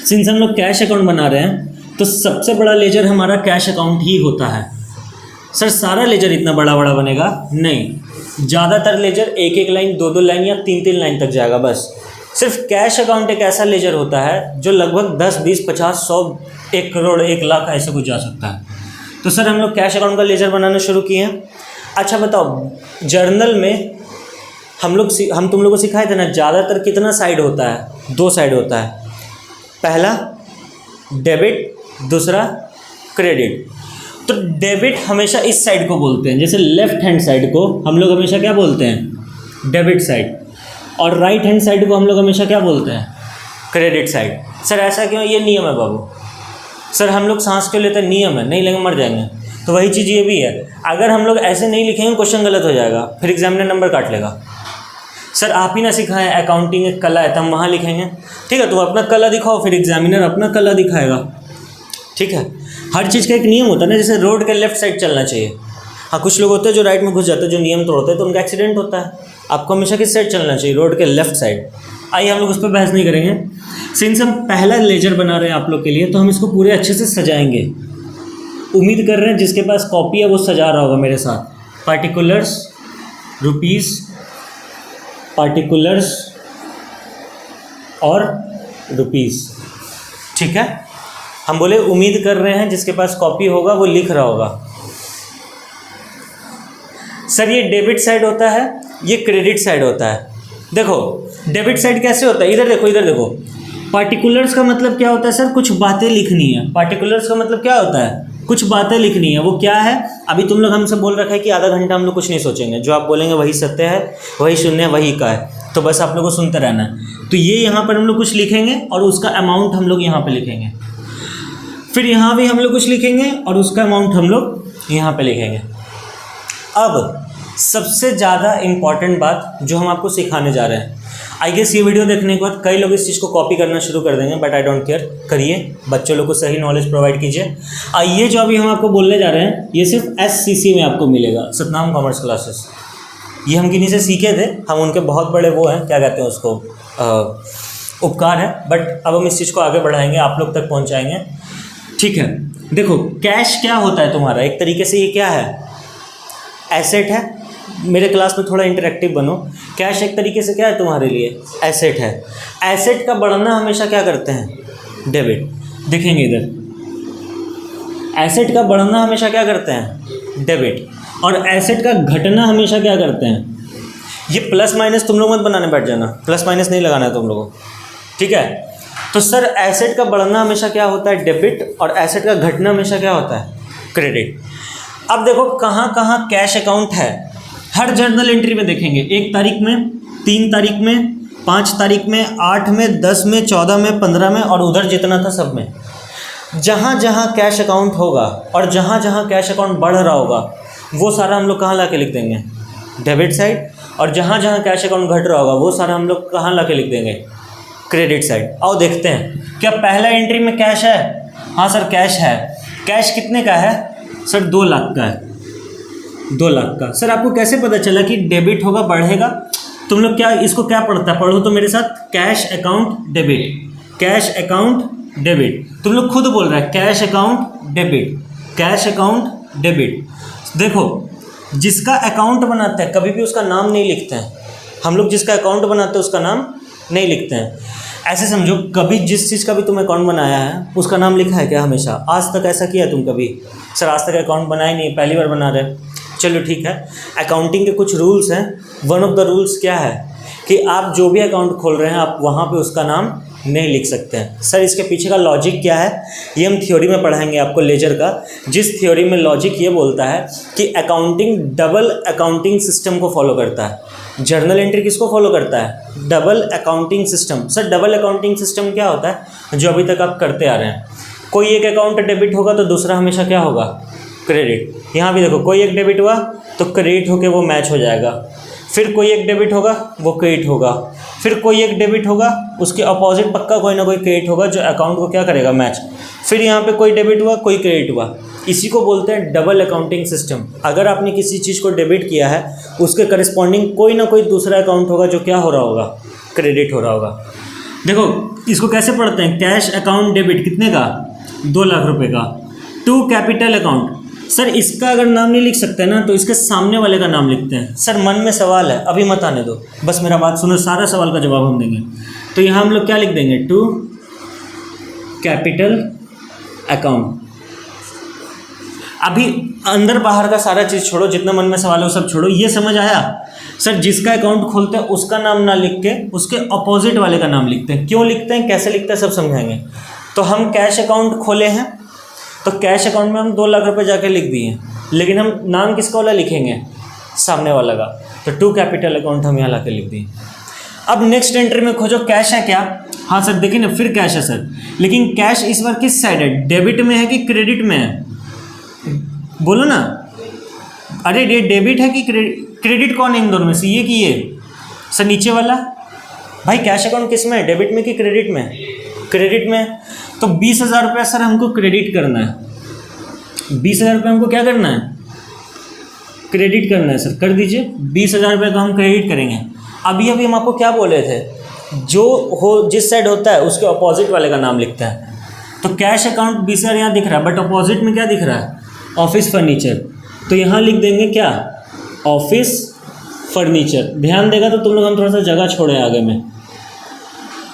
A: सिंस हम लोग कैश अकाउंट बना रहे हैं तो सबसे बड़ा लेजर हमारा कैश अकाउंट ही होता है। सर सारा लेजर इतना बड़ा बड़ा बनेगा नहीं, ज़्यादातर लेजर 1-1 लाइन, 2-2 लाइन या 3-3 लाइन तक जाएगा बस। सिर्फ कैश अकाउंट एक ऐसा लेजर होता है जो लगभग 10, 20, 50, 100, 1 करोड़, 1 लाख ऐसे कुछ जा सकता है। तो सर हम लोग कैश अकाउंट का लेजर बनाना शुरू किए हैं। अच्छा बताओ, जर्नल में हम तुम लोग को सिखाए थे ना, ज़्यादातर कितना साइड होता है, 2 साइड होता है। पहला डेबिट, दूसरा क्रेडिट। तो डेबिट हमेशा इस साइड को बोलते हैं, जैसे लेफ्ट हैंड साइड को हम लोग हमेशा क्या बोलते हैं, डेबिट साइड, और राइट हैंड साइड को हम लोग हमेशा क्या बोलते हैं, क्रेडिट साइड। सर ऐसा क्यों, ये नियम है बाबू। सर हम लोग सांस क्यों लेते हैं, नियम है, नहीं लेंगे मर जाएंगे। तो वही चीज़ ये भी है, अगर हम लोग ऐसे नहीं लिखेंगे क्वेश्चन गलत हो जाएगा, फिर एग्जामिनर नंबर काट लेगा। सर आप ही ना सिखाएं, अकाउंटिंग एक कला है, तो हम वहाँ लिखेंगे। ठीक है, तुम अपना कला दिखाओ, फिर एग्जामिनर अपना कला दिखाएगा। ठीक है, हर चीज़ का एक नियम होता है ना, जैसे रोड के लेफ्ट साइड चलना चाहिए। हाँ, कुछ लोग होते हैं जो राइट में घुस जाते हैं, जो नियम तोड़ते हैं, तो उनका एक्सीडेंट होता है। आपको हमेशा किस साइड चलना चाहिए? रोड के लेफ्ट साइड। आइए हम लोग उस पर बहस नहीं करेंगे। सिंस हम पहला लेजर बना रहे हैं आप लोग के लिए, तो हम इसको पूरे अच्छे से सजाएंगे। उम्मीद कर रहे हैं जिसके पास कॉपी है वो सजा रहा होगा मेरे साथ। पार्टिकुलर्स, रुपीस, पार्टिकुलर्स और रुपीस, ठीक है। हम बोले उम्मीद कर रहे हैं जिसके पास कॉपी होगा वो लिख रहा होगा। सर ये डेबिट साइड होता है, ये क्रेडिट साइड होता है। देखो डेबिट साइड कैसे होता है, इधर देखो, इधर देखो। पार्टिकुलर्स का मतलब क्या होता है सर? कुछ बातें लिखनी है। पार्टिकुलर्स का मतलब क्या होता है? कुछ बातें लिखनी है। वो क्या है? अभी तुम लोग हमसे बोल रखा है कि आधा घंटा हम लोग कुछ नहीं सोचेंगे, जो आप बोलेंगे वही सत्य है, वही शून्य है, वही का है, तो बस आप लोग को सुनते रहना है। तो ये यहाँ पर हम लोग कुछ लिखेंगे और उसका अमाउंट हम लोग यहाँ पे लिखेंगे। फिर यहाँ भी हम लोग कुछ लिखेंगे और उसका अमाउंट हम लोग यहाँ पे लिखेंगे। अब सबसे ज़्यादा इम्पॉर्टेंट बात जो हम आपको सिखाने जा रहे हैं, आई गेस ये वीडियो देखने के बाद कई लोग इस चीज़ को कॉपी करना शुरू कर देंगे, बट आई डोंट केयर। करिए, बच्चों लोग को सही नॉलेज प्रोवाइड कीजिए। ये जो अभी हम आपको बोलने जा रहे हैं, ये सिर्फ SCC में आपको मिलेगा, सतनाम कॉमर्स क्लासेस। ये हम किन्हीं से सीखे थे, हम उनके बहुत बड़े वो हैं, क्या कहते हैं उसको, उपकार है। बट अब हम इस चीज़ को आगे बढ़ाएंगे, आप लोग तक पहुँचाएँगे, ठीक है। देखो कैश क्या होता है तुम्हारा, एक तरीके से ये क्या है? एसेट है। मेरे क्लास में थोड़ा इंटरेक्टिव बनो। कैश एक तरीके से क्या है तुम्हारे लिए? एसेट है। एसेट का बढ़ना हमेशा क्या करते हैं? डेबिट। देखेंगे इधर, एसेट का बढ़ना हमेशा क्या करते हैं? डेबिट। और एसेट का घटना हमेशा क्या करते हैं? ये प्लस माइनस तुम लोग मत बनाने बैठ जाना, प्लस माइनस नहीं लगाना है तुम लोगों को, ठीक है। तो सर एसेट का बढ़ना हमेशा क्या होता है? डेबिट। और एसेट का घटना हमेशा क्या होता है? क्रेडिट। अब देखो कहाँ कहाँ कैश अकाउंट है, हर जर्नल एंट्री में देखेंगे। 1 तारीख में, 3 तारीख में, 5 तारीख में, 8 में, 10 में, 14 में, 15 में और उधर जितना था सब में। जहाँ जहाँ कैश अकाउंट होगा और जहाँ जहाँ कैश अकाउंट बढ़ रहा होगा वो सारा हम लोग कहाँ ला के लिख देंगे? Debit side. और जहाँ जहाँ कैश अकाउंट घट रहा होगा वो सारा हम लोग कहाँ ला के लिख देंगे? Credit side. आओ देखते हैं, क्या पहला एंट्री में कैश है? हाँ सर कैश है। कैश कितने का है? सर 2 लाख का है। 2 लाख का। सर आपको कैसे पता चला कि डेबिट होगा, बढ़ेगा? तुम लोग क्या इसको क्या पढ़ता है? पढ़ो तो मेरे साथ, cash account debit, cash account debit. तुम लोग खुद बोल रहे हैं cash account debit, cash account debit. देखो जिसका अकाउंट बनाते हैं कभी भी उसका नाम नहीं लिखते हैं। हम लोग जिसका अकाउंट बनाते हैं उसका नाम नहीं लिखते हैं। ऐसे समझो, कभी जिस चीज़ का भी तुम अकाउंट बनाया है उसका नाम लिखा है क्या हमेशा? आज तक ऐसा किया तुम कभी? सर आज तक अकाउंट बनाया नहीं, पहली बार बना रहे। चलो ठीक है, अकाउंटिंग के कुछ रूल्स हैं। वन ऑफ द रूल्स क्या है कि आप जो भी अकाउंट खोल रहे हैं आप वहाँ पे उसका नाम नहीं लिख सकते हैं। सर इसके पीछे का लॉजिक क्या है ये हम थ्योरी में पढ़ाएंगे आपको, लेजर का। जिस थ्योरी में लॉजिक ये बोलता है कि अकाउंटिंग डबल अकाउंटिंग सिस्टम को फॉलो करता है। जर्नल एंट्री किसको फॉलो करता है? Double accounting system. Sir double accounting system क्या होता है? जो अभी तक आप करते आ रहे हैं, कोई एक अकाउंट डेबिट होगा तो दूसरा हमेशा क्या होगा? क्रेडिट। यहाँ भी देखो, कोई एक डेबिट हुआ तो क्रेडिट होके वो मैच हो जाएगा, फिर कोई एक डेबिट होगा वो क्रेडिट होगा, फिर कोई एक डेबिट होगा उसके अपोजिट पक्का कोई ना कोई क्रेडिट होगा जो अकाउंट को क्या करेगा? मैच। फिर यहाँ पे कोई डेबिट हुआ कोई क्रेडिट हुआ। इसी को बोलते हैं डबल अकाउंटिंग सिस्टम। अगर आपने किसी चीज़ को डेबिट किया है उसके करस्पॉन्डिंग कोई ना कोई दूसरा अकाउंट होगा जो क्या हो रहा होगा? क्रेडिट हो रहा होगा। देखो इसको कैसे पढ़ते हैं? कैश अकाउंट डेबिट कितने का? 2 लाख रुपए का। To capital account. सर इसका अगर नाम नहीं लिख सकते ना तो इसके सामने वाले का नाम लिखते हैं। सर मन में सवाल है, अभी मत आने दो, बस मेरा बात सुनो, सारा सवाल का जवाब हम देंगे। तो यहाँ हम लोग क्या लिख देंगे? To capital account. अभी अंदर बाहर का सारा चीज़ छोड़ो, जितना मन में सवाल है वो सब छोड़ो। ये समझ आया? सर जिसका अकाउंट खोलते हैं उसका नाम ना लिख के उसके अपोजिट वाले का नाम लिखते हैं। क्यों लिखते हैं, कैसे लिखते हैं, सब समझाएंगे। तो हम कैश अकाउंट खोले हैं तो कैश अकाउंट में हम 2 लाख रुपए जाके लिख दिए, लेकिन हम नाम किसका वाला लिखेंगे? सामने वाला का। तो टू कैपिटल अकाउंट हम यहाँ ला के लिख दिए। अब नेक्स्ट एंट्री में खोजो कैश है क्या? हाँ सर देखिए ना, फिर कैश है सर, लेकिन कैश इस बार किस साइड है? डेबिट में है कि क्रेडिट में है? बोलो ना। अरे ये डेबिट है कि क्रेडिट? क्रेडिट कौन है इन दोनों में से, ये कि ये? सर नीचे वाला। भाई कैश अकाउंट किस में है, डेबिट में कि क्रेडिट में? क्रेडिट में। तो 20,000 रुपया सर हमको क्रेडिट करना है। 20,000 रुपये हमको क्या करना है, क्रेडिट करना है सर, कर दीजिए। 20,000 रुपये का हम क्रेडिट करेंगे। अभी अभी हम आपको क्या बोले थे, जो हो जिस साइड होता है उसके अपोजिट वाले का नाम लिखता है। तो कैश अकाउंट 20,000 यहाँ दिख रहा है, बट अपोजिट में क्या दिख रहा है, ऑफिस फर्नीचर। तो यहाँ लिख देंगे क्या, ऑफिस फर्नीचर। ध्यान देगा तो तुम लोग हम थोड़ा सा जगह छोड़े आगे में,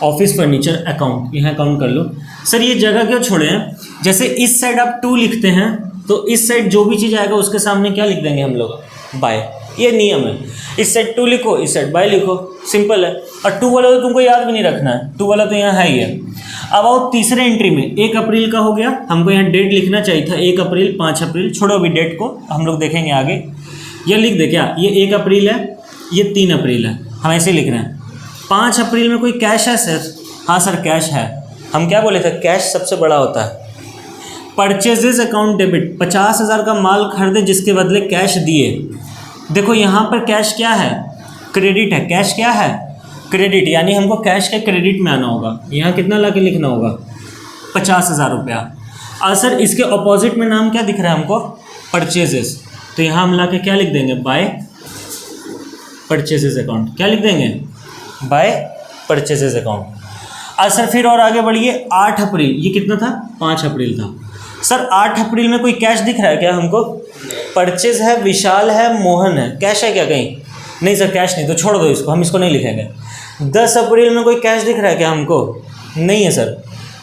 A: ऑफिस फर्नीचर अकाउंट, यहाँ अकाउंट कर लो। सर ये जगह क्यों छोड़े हैं, जैसे इस साइड आप 2 लिखते हैं तो इस साइड जो भी चीज़ आएगा उसके सामने क्या लिख देंगे हम लोग, बाय। ये नियम है, इस साइड 2 लिखो, इस साइड बाय लिखो, सिंपल है। और 2 वाला तो तुमको याद भी नहीं रखना है, 2 वाला तो यहाँ है ही है। अब आओ तीसरे एंट्री में, 1 अप्रैल का हो गया, हमको यहाँ डेट लिखना चाहिए था 1 अप्रैल, 5 अप्रैल, छोड़ो अभी डेट को, हम लोग देखेंगे आगे। ये लिख दे क्या, ये 1 अप्रैल है, ये 3 अप्रैल है, हम ऐसे लिख रहे हैं। 5 अप्रैल में कोई कैश है सर, हाँ सर कैश है। हम क्या बोले थे, कैश सबसे बड़ा होता है। परचेजेज अकाउंट डेबिट, 50,000 का माल खरीदे जिसके बदले कैश दिए। देखो यहाँ पर कैश क्या है, क्रेडिट है, कैश क्या है, क्रेडिट, यानी हमको कैश के क्रेडिट में आना होगा। यहाँ कितना ला के लिखना होगा, 50,000 रुपया। और सर इसके अपोजिट में नाम क्या दिख रहा है हमको, परचेजेस। तो यहाँ हम ला के क्या लिख देंगे, बाय परचेजेज अकाउंट। क्या लिख देंगे, बाय परचेजेज अकाउंट। सर फिर और आगे बढ़िए, 8 अप्रैल, ये कितना था, 5 अप्रैल था। सर 8 अप्रैल में कोई कैश दिख रहा है क्या हमको, परचेज है, विशाल है, मोहन है, कैश है क्या कहीं, नहीं सर कैश नहीं, तो छोड़ दो इसको, हम इसको नहीं लिखेंगे। 10 अप्रैल में कोई कैश दिख रहा है क्या हमको, नहीं है सर।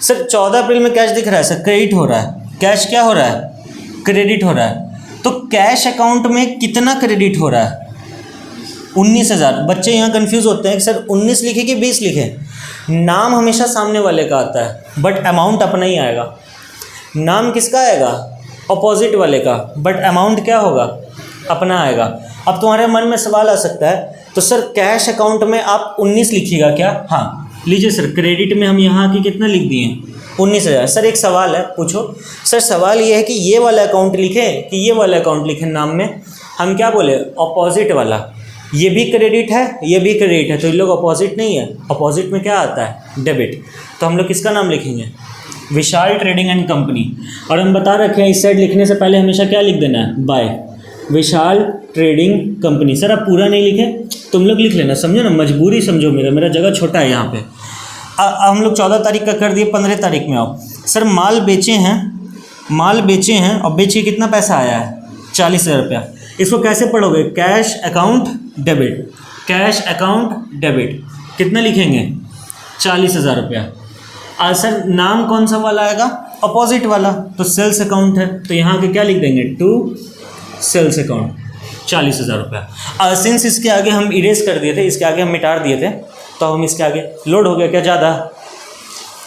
A: सर 14 अप्रैल में कैश दिख रहा है सर, क्रेडिट हो रहा है, कैश क्या हो रहा है, क्रेडिट हो रहा है। तो कैश अकाउंट में कितना क्रेडिट हो रहा है, 19,000। बच्चे यहाँ कंफ्यूज होते हैं कि सर 19 लिखे कि 20 लिखे। नाम हमेशा सामने वाले का आता है, बट अमाउंट अपना ही आएगा। नाम किसका आएगा, अपोजिट वाले का, बट अमाउंट क्या होगा, अपना आएगा। अब तुम्हारे मन में सवाल आ सकता है, तो सर कैश अकाउंट में आप 19 लिखिएगा क्या, हाँ लीजिए सर, क्रेडिट में हम यहाँ की कितना लिख दिए, 19,000। सर एक सवाल है, पूछो। सर सवाल ये है कि ये वाला अकाउंट लिखे कि ये वाला अकाउंट लिखे, नाम में हम क्या बोले, अपोजिट वाला। ये भी क्रेडिट है, ये भी क्रेडिट है, तो ये लोग अपोजिट नहीं है। अपोजिट में क्या आता है, डेबिट। तो हम लोग किसका नाम लिखेंगे, विशाल ट्रेडिंग एंड कंपनी। और हम बता रखे हैं इस साइड लिखने से पहले हमेशा क्या लिख देना है, बाय विशाल ट्रेडिंग कंपनी। सर आप पूरा नहीं लिखे, तुम लोग लिख लेना, समझो ना, मजबूरी समझो, मेरा जगह छोटा है यहाँ पे। हम लोग 14 तारीख का कर दिए, 15 तारीख में आओ। सर माल बेचे हैं और बेचिए कितना पैसा आया है, 40,000 रुपया। इसको कैसे पढ़ोगे, cash account debit, cash account debit, कितना लिखेंगे, 40,000 रुपया। सर नाम कौन सा वाला आएगा, अपोजिट वाला, तो सेल्स अकाउंट है, तो यहाँ के क्या लिख देंगे, टू सेल्स अकाउंट, 40,000 रुपया। सिंस इसके आगे हम इरेज कर दिए थे, इसके आगे हम मिटा दिए थे, तो हम इसके आगे लोड हो गया क्या ज़्यादा,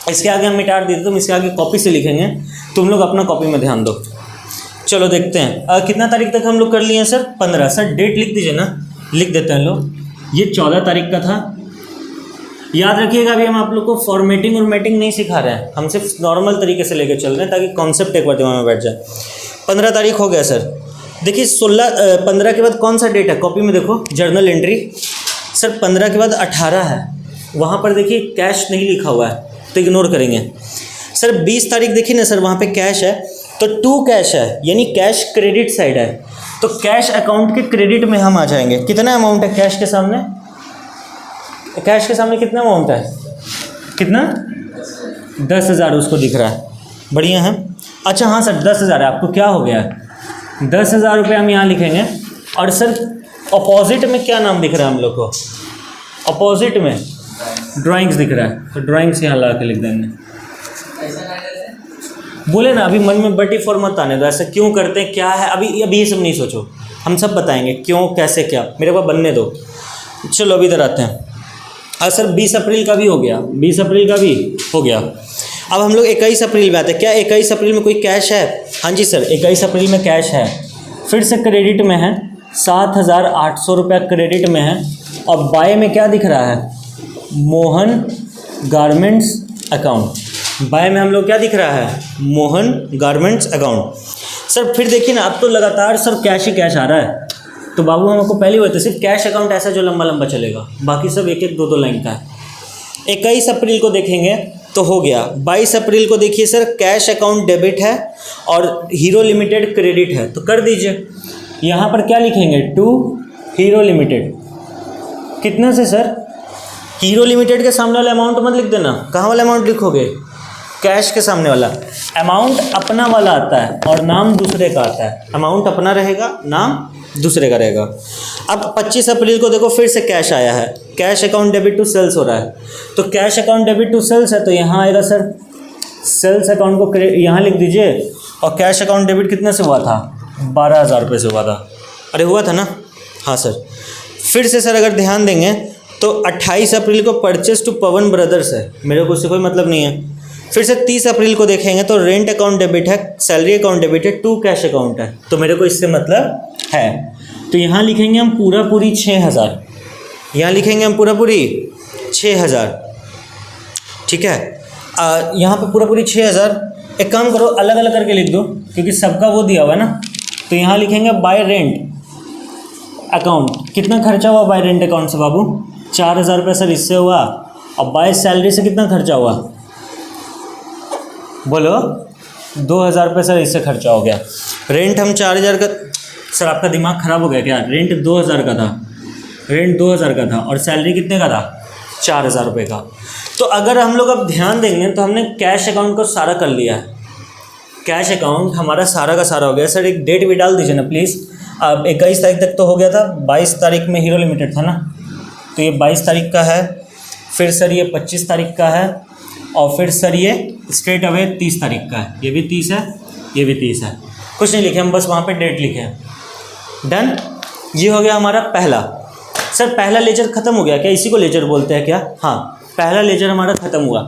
A: इसके आगे हम मिटा दिए थे, तुम इसके आगे कॉपी से लिखेंगे। तुम लोग अपना कॉपी में ध्यान दो। चलो देखते हैं कितना तारीख तक हम लोग कर लिए हैं सर, 15। सर डेट लिख दीजिए ना, लिख देते हैं लोग। ये 14 तारीख का था। याद रखिएगा अभी हम आप लोग को फॉर्मेटिंग और मैटिंग नहीं सिखा रहे हैं, हम सिर्फ नॉर्मल तरीके से लेकर चल रहे हैं ताकि कॉन्सेप्ट एक बार दिमाग में बैठ जाए। 15 तारीख हो गया सर। देखिए 15 के बाद कौन सा डेट है, कॉपी में देखो, जर्नल एंट्री। सर 15 के बाद 18 है, वहाँ पर देखिए कैश नहीं लिखा हुआ है, तो इग्नोर करेंगे। सर 20 तारीख देखिए ना सर, वहाँ पे कैश है, तो 2 कैश है, यानी कैश क्रेडिट साइड है, तो कैश अकाउंट के क्रेडिट में हम आ जाएंगे। कितना अमाउंट है कैश के सामने, कैश के सामने कितना अमाउंट है, कितना, 10,000 उसको दिख रहा है, बढ़िया है। अच्छा हाँ सर 10,000 है, आपको क्या हो गया है, 10,000 रुपये हम यहाँ लिखेंगे। और सर अपोजिट में क्या नाम दिख रहा है हम लोग को, अपोजिट में ड्राइंग्स दिख रहा है, तो ड्राइंग्स यहाँ ला के लिख देंगे। बोले ना अभी मन में बटी फॉर मत आने दो, ऐसा क्यों करते हैं, क्या है, अभी ये सब नहीं सोचो, हम सब बताएंगे क्यों कैसे क्या, मेरे को बनने दो। चलो अभी इधर आते हैं। सर 20 अप्रैल का भी हो गया, 20 अप्रैल का भी हो गया। अब हम लोग 21 अप्रैल में आते हैं। क्या 21 अप्रैल में कोई कैश है, हाँ जी सर 21 अप्रैल में कैश है, फिर से क्रेडिट में है, 7,800 रुपया क्रेडिट में है। और बाय में क्या दिख रहा है, मोहन गारमेंट्स अकाउंट। बाय में हम लोग क्या दिख रहा है, मोहन गारमेंट्स अकाउंट। सर फिर देखिए ना, अब तो लगातार सर कैश ही कैश आ रहा है, तो बाबू हमको पहले हुए थे सिर्फ कैश अकाउंट ऐसा जो लंबा लंबा चलेगा, बाकी सब 1-1 2-2 लाइन का है। 21 अप्रैल को देखेंगे तो हो गया। 22 अप्रैल को देखिए सर, कैश अकाउंट डेबिट है और हीरो लिमिटेड क्रेडिट है, तो कर दीजिए। यहाँ पर क्या लिखेंगे, टू हीरो लिमिटेड। कितना से सर, हीरो लिमिटेड के सामने वाला अमाउंट मत लिख देना। कहाँ वाला अमाउंट लिखोगे, कैश के सामने वाला। अमाउंट अपना वाला आता है और नाम दूसरे का आता है। अमाउंट अपना रहेगा, नाम दूसरे का रहेगा। अब 25 अप्रैल को देखो फिर से कैश आया है, cash account debit to sales हो रहा है। तो cash account debit to sales है तो यहाँ आएगा सर, सेल्स अकाउंट को यहाँ लिख दीजिए। और कैश अकाउंट डेबिट कितने से हुआ था, 12,000 रुपये से हुआ था। अरे हुआ था ना, हाँ सर। फिर से सर अगर ध्यान देंगे तो 28 अप्रैल को परचेस टू पवन ब्रदर्स है, मेरे को उससे कोई मतलब नहीं है। फिर से 30 अप्रैल को देखेंगे तो रेंट अकाउंट डेबिट है, सैलरी अकाउंट डेबिट है, टू कैश अकाउंट है, तो मेरे को इससे मतलब है। तो यहाँ लिखेंगे हम पूरा पूरी 6,000, यहाँ लिखेंगे हम पूरा पूरी 6,000, ठीक है। यहाँ पे पूरा पूरी 6,000। एक काम करो, अलग अलग करके लिख दो क्योंकि सबका वो दिया हुआ है ना। तो यहाँ लिखेंगे बाय रेंट अकाउंट। कितना खर्चा हुआ बाय रेंट अकाउंट से बाबू, 4,000 रुपये सर इससे हुआ। और बाय सैलरी से कितना खर्चा हुआ, बोलो 2,000 रुपये सर इससे खर्चा हो गया। रेंट हम 4,000 का, सर आपका दिमाग ख़राब हो गया क्या, रेंट 2,000 का था, रेंट 2,000 का था और सैलरी कितने का था, 4,000 रुपये का। तो अगर हम लोग अब ध्यान देंगे तो हमने कैश अकाउंट को सारा कर लिया है, कैश अकाउंट हमारा सारा का सारा हो गया। सर एक डेट भी डाल दीजिए ना प्लीज़। अब 21 तारीख तक तो हो गया था, 22 तारीख में हीरो लिमिटेड था ना, तो ये 22 तारीख का है। फिर सर ये 25 तारीख का है और फिर सर ये स्ट्रेट अवे 30 तारीख का है। ये भी 30 है, ये भी 30 है। कुछ नहीं लिखे हम, बस वहाँ पे डेट लिखे हैं। डन, ये हो गया हमारा पहला। सर पहला लेजर ख़त्म हो गया क्या, इसी को लेजर बोलते हैं क्या, हाँ पहला लेजर हमारा ख़त्म हुआ।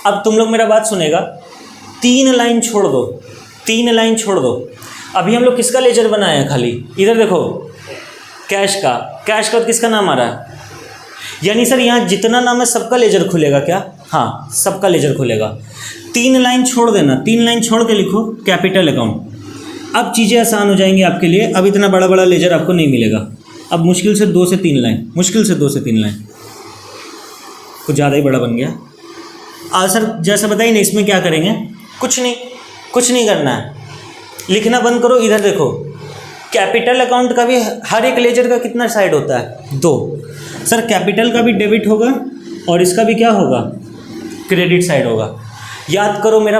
A: अब तुम लोग मेरा बात सुनेगा, 3 लाइन छोड़ दो, 3 लाइन छोड़ दो। अभी हम लोग किसका लेजर बनाए हैं, खाली इधर देखो, कैश का। कैश का किसका नाम आ रहा है, यानी सर यहाँ जितना नाम है सबका लेजर खुलेगा क्या, हाँ सबका लेजर खुलेगा। 3 लाइन छोड़ देना, 3 लाइन छोड़ के लिखो कैपिटल अकाउंट। अब चीज़ें आसान हो जाएंगी आपके लिए। अब इतना बड़ा बड़ा लेजर आपको नहीं मिलेगा। अब मुश्किल से 2 से 3 लाइन, मुश्किल से 2 से 3 लाइन, कुछ ज़्यादा ही बड़ा बन गया। सर जैसा बताइए ना, इसमें क्या करेंगे, कुछ नहीं करना है, लिखना बंद करो। इधर देखो, कैपिटल अकाउंट का भी हर एक लेजर का कितना साइड होता है, 2। सर कैपिटल का भी डेबिट होगा और इसका भी क्या होगा, क्रेडिट साइड होगा। याद करो मेरा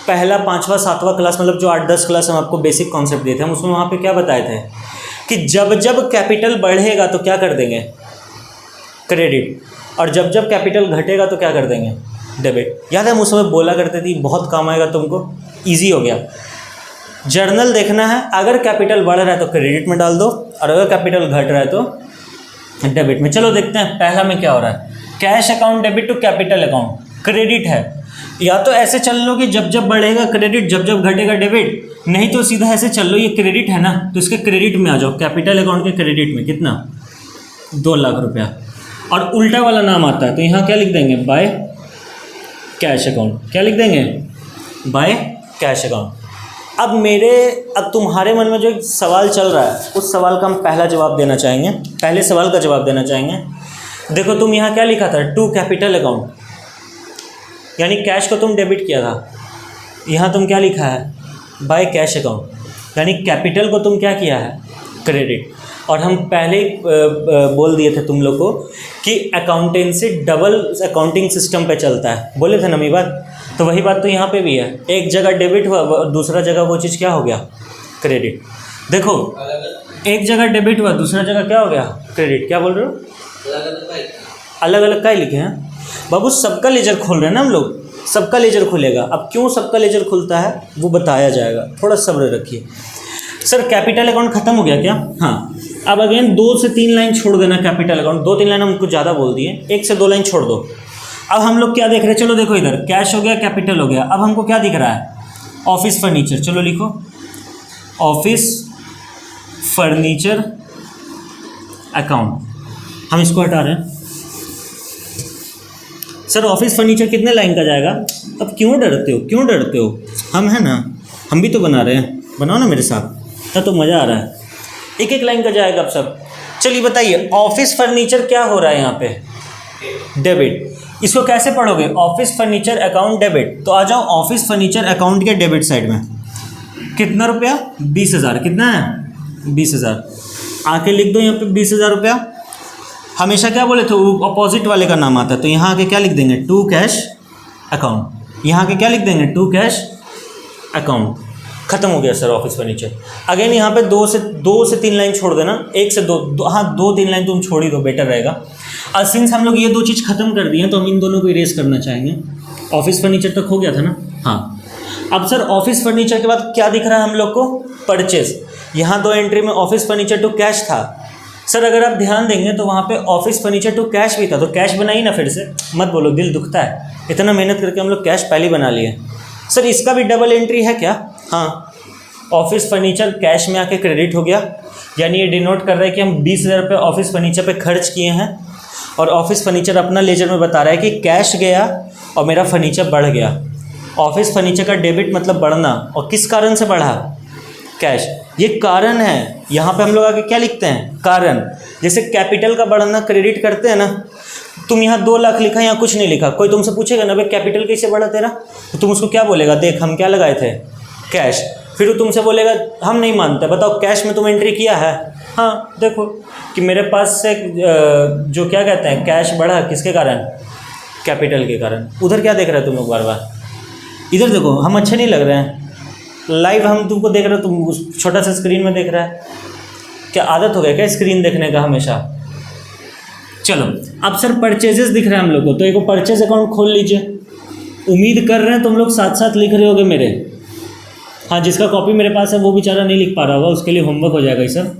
A: पहला 5वां 7वां क्लास, मतलब जो 8-10 क्लास हम आपको बेसिक कॉन्सेप्ट दिए थे, हम उसमें वहाँ पे क्या बताए थे कि जब जब कैपिटल बढ़ेगा तो क्या कर देंगे, क्रेडिट, और जब जब कैपिटल घटेगा तो क्या कर देंगे, डेबिट। याद है हम उस समय बोला करते थे, बहुत काम आएगा तुमको, ईजी हो गया। जर्नल देखना है, अगर कैपिटल बढ़ रहा है तो क्रेडिट में डाल दो और अगर कैपिटल घट रहा है तो डेबिट में। चलो देखते हैं पहला में क्या हो रहा है। Cash account debit to capital account, credit है। या तो ऐसे चल लो कि जब जब बढ़ेगा क्रेडिट, जब जब घटेगा डेबिट, नहीं तो सीधा ऐसे चल लो, ये क्रेडिट है ना तो इसके क्रेडिट में आ जाओ, कैपिटल अकाउंट के क्रेडिट में। कितना, 2 लाख रुपया। और उल्टा वाला नाम आता है तो यहाँ क्या लिख देंगे, बाय कैश अकाउंट। क्या लिख देंगे, बाय कैश अकाउंट। अब तुम्हारे मन में जो एक सवाल चल रहा है, उस सवाल का हम पहला जवाब देना चाहेंगे, पहले सवाल का जवाब देना चाहेंगे। देखो तुम यहाँ क्या लिखा था, टू कैपिटल अकाउंट, यानी कैश को तुम डेबिट किया था। यहाँ तुम क्या लिखा है, बाय कैश अकाउंट, यानी कैपिटल को तुम क्या किया है, क्रेडिट। और हम पहले बोल दिए थे तुम लोग को कि अकाउंटेंसी डबल अकाउंटिंग सिस्टम पे चलता है, बोले थे ना मेरी बात। तो वही बात तो यहाँ पे भी है, एक जगह डेबिट हुआ, दूसरा जगह वो चीज़ क्या हो गया, क्रेडिट। देखो एक जगह डेबिट हुआ, दूसरा जगह क्या हो गया, क्रेडिट। क्या बोल रहे हो, अलग अलग का ही लिखे हैं बाबू, सबका लेजर खोल रहे हैं ना हम लोग, सबका लेजर खुलेगा। अब क्यों सबका लेजर खुलता है वो बताया जाएगा, थोड़ा सब्र रखिए। सर कैपिटल अकाउंट खत्म हो गया क्या, हाँ। अब अगेन 2 से 3 लाइन छोड़ देना कैपिटल अकाउंट, 2-3 लाइन हम कुछ ज़्यादा बोल दिए, 1 से 2 लाइन छोड़ दो। अब हम लोग क्या देख रहे हैं, चलो देखो इधर कैश हो गया, कैपिटल हो गया। अब हमको क्या दिख रहा है, ऑफिस फर्नीचर। चलो लिखो ऑफिस फर्नीचर अकाउंट, हम इसको हटा रहे हैं। सर ऑफिस फर्नीचर कितने लाइन का जाएगा, अब क्यों डरते हो, हम हैं ना, हम भी तो बना रहे हैं, बनाओ ना मेरे साथ, तो मज़ा आ रहा है। 1-1 लाइन का जाएगा अब सब। चलिए बताइए ऑफिस फर्नीचर क्या हो रहा है यहाँ पे, डेबिट। इसको कैसे पढ़ोगे? Office furniture account debit. तो आ जाओ ऑफिस फर्नीचर अकाउंट के डेबिट साइड में। कितना रुपया? 20,000। कितना है? 20,000। आके लिख दो यहाँ पे 20,000 रुपया। हमेशा क्या बोले थे, अपोजिट वाले का नाम आता है, तो यहाँ आके क्या लिख देंगे? To cash account. यहाँ आके क्या लिख देंगे? To cash account. खत्म हो गया सर ऑफिस फर्नीचर। अगेन यहाँ पे दो से तीन लाइन छोड़ देना, एक से दो, हाँ 2-3 लाइन तुम छोड़ ही दो, बेटर रहेगा। और सिंस हम लोग ये 2 चीज़ खत्म कर दिए तो हम इन दोनों को इरेज करना चाहेंगे। ऑफिस फर्नीचर तक हो गया था ना? हाँ। अब सर ऑफिस फर्नीचर के बाद क्या दिख रहा है हम लोग को? परचेज। यहाँ 2 एंट्री में ऑफिस फर्नीचर टू कैश था। सर अगर आप ध्यान देंगे तो वहाँ पे ऑफिस फर्नीचर टू कैश भी था, तो कैश बनाई ना फिर से। मत बोलो, दिल दुखता है, इतना मेहनत करके हम लोग कैश पहले बना लिए। सर इसका भी डबल एंट्री है क्या? हाँ, ऑफिस फर्नीचर कैश में आके क्रेडिट हो गया, यानी ये डिनोट कर रहा है कि हम 20,000 रुपये ऑफिस फर्नीचर पे खर्च किए हैं, और ऑफिस फर्नीचर अपना लेजर में बता रहा है कि कैश गया और मेरा फर्नीचर बढ़ गया। ऑफिस फर्नीचर का डेबिट मतलब बढ़ना, और किस कारण से बढ़ा? कैश। ये कारण है। यहाँ पे हम लोग आगे क्या लिखते हैं? कारण। जैसे कैपिटल का बढ़ना क्रेडिट करते हैं ना, तुम यहाँ 2 लाख लिखा, यहाँ कुछ नहीं लिखा, कोई तुमसे पूछेगा ना भाई कैपिटल कैसे बढ़ा तेरा, तो तुम उसको क्या बोलेगा? देख हम क्या लगाए थे? कैश। फिर वो तुमसे बोलेगा हम नहीं मानते, बताओ कैश में तुम एंट्री किया है? हाँ, देखो कि मेरे पास से जो क्या कहते हैं कैश बढ़ा, किसके कारण? कैपिटल के कारण। उधर क्या देख रहे हो तुम लोग बार बार? इधर देखो, हम अच्छे नहीं लग रहे हैं लाइव, हम तुमको देख रहे हो, तुम उस छोटा सा स्क्रीन में देख रहा है। क्या आदत हो गया क्या स्क्रीन देखने का हमेशा? चलो अब सर परचेजेस दिख रहा है हम लोग को, तो एक परचेज अकाउंट खोल लीजिए। उम्मीद कर रहे हैं तुम लोग साथ साथ लिख रहे होगे मेरे। हाँ, जिसका कॉपी मेरे पास है वो बेचारा नहीं लिख पा रहा होगा, उसके लिए होमवर्क हो जाएगा सर।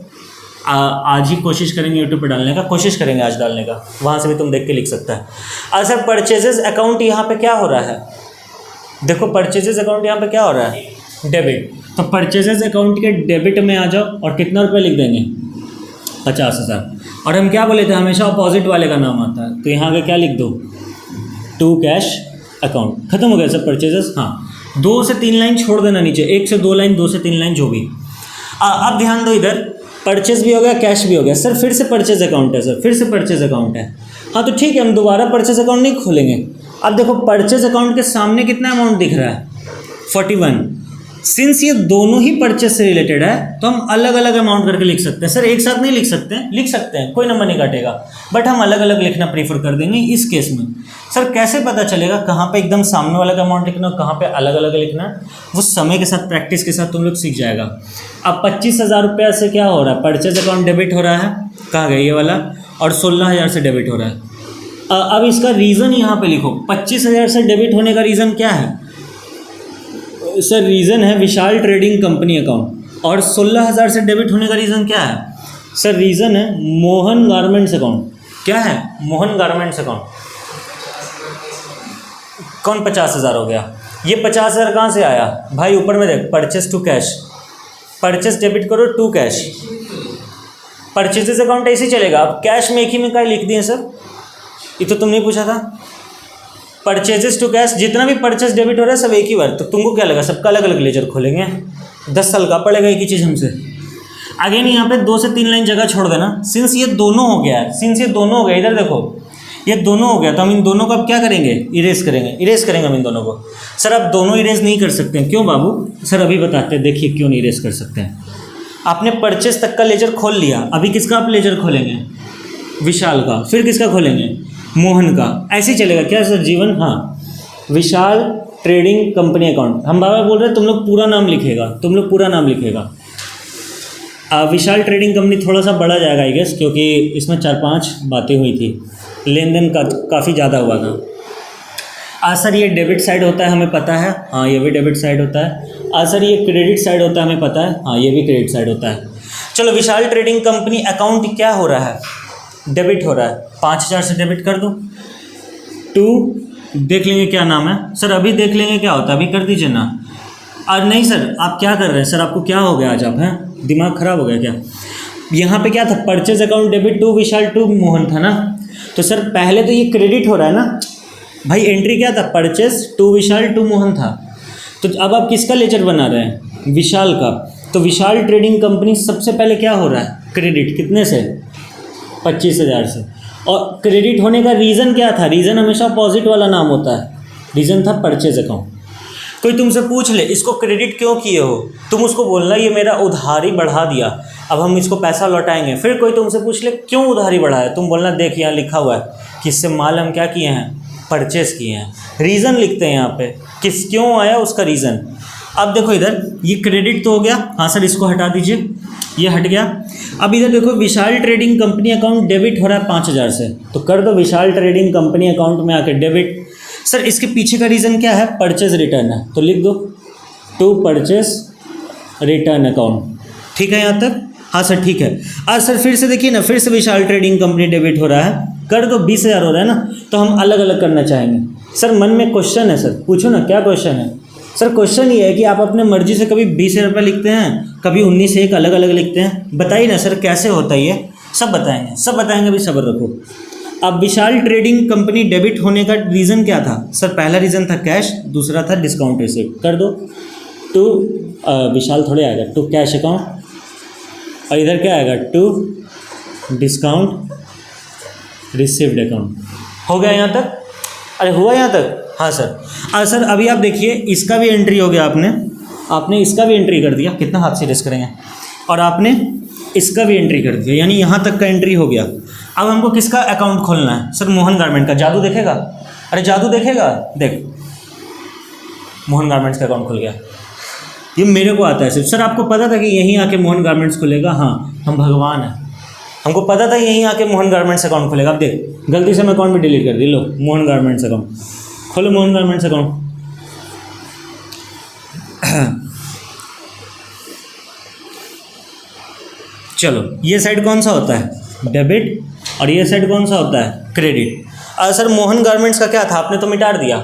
A: आज ही कोशिश करेंगे यूट्यूब पे डालने का, कोशिश करेंगे आज डालने का, वहाँ से भी तुम देख के लिख सकता है। और सर परचेजेस अकाउंट यहाँ पे क्या हो रहा है? देखो परचेजेस अकाउंट यहाँ पे क्या हो रहा है? डेबिट। तो परचेजेस अकाउंट के डेबिट में आ जाओ और कितना रुपये लिख देंगे? 50,000। और हम क्या बोले थे, हमेशा अपोजिट वाले का नाम आता है, तो यहाँ आगे क्या लिख दो? To cash account. खत्म हो गया सर परचेजेस। हाँ, 2 से 3 लाइन छोड़ देना नीचे, 1 से 2 लाइन, 2 से 3 लाइन जो भी। अब ध्यान दो, इधर परचेज भी हो गया, कैश भी हो गया। सर फिर से परचेज अकाउंट है, सर फिर से परचेज अकाउंट है। हाँ तो ठीक है, हम दोबारा परचेज अकाउंट नहीं खोलेंगे। अब देखो परचेज अकाउंट के सामने कितना अमाउंट दिख रहा है? 41। सिंस ये दोनों ही परचेज से रिलेटेड है तो हम अलग अलग अमाउंट करके लिख सकते हैं। सर एक साथ नहीं लिख सकते, लिख सकते हैं, कोई नंबर नहीं काटेगा, बट हम अलग अलग लिखना प्रीफर कर देंगे इस केस में। सर कैसे पता चलेगा कहाँ पे एकदम सामने वाला का अमाउंट लिखना और कहाँ पे अलग अलग लिखना है? वो समय के साथ, प्रैक्टिस के साथ तुम लोग सीख जाएगा। अब 25,000 रुपया से क्या हो रहा है? परचेज अकाउंट डेबिट हो रहा है, कहाँ गया ये वाला, और 16,000 से डेबिट हो रहा है। अब इसका रीज़न यहाँ पे लिखो। 25,000 से डेबिट होने का रीज़न क्या है? सर रीज़न है विशाल ट्रेडिंग कंपनी अकाउंट। और 16,000 से डेबिट होने का रीज़न क्या है? सर रीज़न है मोहन गारमेंट्स अकाउंट। क्या है? Mohan garments account. कौन 50,000 हो गया? ये 50,000 कहाँ से आया भाई? ऊपर में देख, purchase to cash, purchase debit करो टू कैश, परचेजेस अकाउंट ऐसे ही चलेगा। अब कैश में एक ही में क्या लिख दिए सर? ये तो तुमने पूछा था। परचेजेस टू कैश, जितना भी परचेज डेबिट हो रहा है सब एक ही बार। तो तुमको क्या लगा सबका अलग अलग लेजर खोलेंगे? 10 साल का पड़ेगा एक ही चीज़ हमसे। अगेन यहाँ पे 2 से 3 लाइन जगह छोड़ देना। सिंस ये दोनों हो गया है, सिंस ये दोनों हो गया, इधर देखो ये दोनों हो गया, तो हम इन दोनों को अब क्या करेंगे? इरेज करेंगे। इरेज करेंगे हम इन दोनों को। सर अब दोनों इरेज नहीं कर सकते हैं, क्यों बाबू? सर अभी बताते हैं, देखिए क्यों नहीं इरेज कर सकते हैं। आपने परचेज तक का लेजर खोल लिया, अभी किसका आप लेजर खोलेंगे? विशाल का। फिर किसका खोलेंगे? मोहन का। ऐसे ही चलेगा क्या सर जीवन? हाँ, विशाल ट्रेडिंग कंपनी अकाउंट। हम बाबा बोल रहे हैं तुम लोग पूरा नाम लिखेगा, तुम लोग पूरा नाम लिखेगा। विशाल ट्रेडिंग कंपनी थोड़ा सा बढ़ा जाएगा आई गेस, क्योंकि इसमें 4-5 बातें हुई थी, लेन देन का काफ़ी ज़्यादा हुआ था। सर ये डेबिट साइड होता है हमें पता है, हाँ ये भी डेबिट साइड होता है। सर ये क्रेडिट साइड होता है हमें पता है, हाँ ये भी क्रेडिट साइड होता है। चलो विशाल ट्रेडिंग कंपनी अकाउंट क्या हो रहा है? डेबिट हो रहा है। 5,000 से डेबिट कर दो। 2 देख लेंगे क्या नाम है सर, अभी देख लेंगे क्या होता है, अभी कर दीजिए ना। और नहीं सर आप क्या कर रहे हैं? सर आपको क्या हो गया आज? आप हैं दिमाग खराब हो गया क्या? यहाँ पे क्या था? Purchase account debit to Vishal to Mohan था ना। तो सर पहले तो ये क्रेडिट हो रहा है ना भाई, एंट्री क्या था? Purchase to Vishal to Mohan था। तो अब आप किसका लेजर बना रहे हैं? विशाल का। तो विशाल ट्रेडिंग कंपनी सबसे पहले क्या हो रहा है? क्रेडिट। कितने से? 25,000 से। और क्रेडिट होने का रीज़न क्या था? रीज़न हमेशा अपोजिट वाला नाम होता है। रीज़न था परचेज अकाउंट। कोई तुमसे पूछ ले इसको क्रेडिट क्यों किए हो, तुम उसको बोलना ये मेरा उधारी बढ़ा दिया, अब हम इसको पैसा लौटाएंगे। फिर कोई तुमसे पूछ ले क्यों उधारी बढ़ाया, तुम बोलना देख यहाँ लिखा हुआ है कि इससे माल हम क्या किए हैं, परचेस किए हैं। रीज़न लिखते हैं यहाँ पे, किस क्यों आया उसका रीज़न। अब देखो इधर ये क्रेडिट तो हो गया, हाँ सर इसको हटा दीजिए, ये हट गया। अब इधर देखो विशाल ट्रेडिंग कंपनी अकाउंट डेबिट हो रहा है 5,000 से, तो कर दो विशाल ट्रेडिंग कंपनी अकाउंट में आके डेबिट। सर इसके पीछे का रीज़न क्या है, परचेज रिटर्न है, तो लिख दो टू परचेज रिटर्न अकाउंट। ठीक है यहाँ तक? हाँ सर ठीक है। आज सर फिर से देखिए ना, फिर से विशाल ट्रेडिंग कंपनी डेबिट हो रहा है, कर दो 20,000 हो रहा है ना, तो हम अलग अलग करना चाहेंगे। सर मन में क्वेश्चन है, सर पूछो ना क्या क्वेश्चन है। सर क्वेश्चन ये है कि आप अपने मर्जी से कभी 20,000 रुपये लिखते हैं, कभी 19 से एक अलग अलग लिखते हैं, बताइए ना सर कैसे होता है ये, सब बताएंगे सब बताएंगे, अभी सब्र रखो। अब विशाल ट्रेडिंग कंपनी डेबिट होने का रीज़न क्या था? सर पहला रीज़न था कैश, दूसरा था डिस्काउंट रिसीट, कर दो टू विशाल थोड़े आएगा, टू कैश अकाउंट, और इधर क्या आएगा टू डिस्काउंट रिसीव्ड अकाउंट। हो गया यहाँ तक? अरे हुआ यहाँ तक? हाँ सर। सर अभी आप देखिए इसका भी एंट्री हो गया, आपने इसका भी एंट्री कर दिया, कितना हाथ सीरियस करेंगे, और आपने इसका भी एंट्री कर दिया, यानी यहाँ तक का एंट्री हो गया। अब हमको किसका अकाउंट खोलना है? सर मोहन गारमेंट का। जादू देखेगा? अरे जादू देखेगा, देख मोहन गारमेंट्स का अकाउंट खुल गया। ये मेरे को आता है सिर्फ। सर आपको पता था कि यहीं आके मोहन गारमेंट्स खुलेगा? हाँ हम भगवान हैं, हमको पता था यहीं आके मोहन गारमेंट्स अकाउंट खुलेगा। अब देख गलती से मैं अकाउंट भी डिलीट कर दी, लो मोहन गारमेंट्स अकाउंट खोलो, मोहन गारमेंट्स अकाउंट। चलो ये साइड कौन सा होता है, डेबिट, और ये साइड कौन सा होता है, क्रेडिट। सर मोहन गारमेंट्स का क्या था, आपने तो मिटा दिया।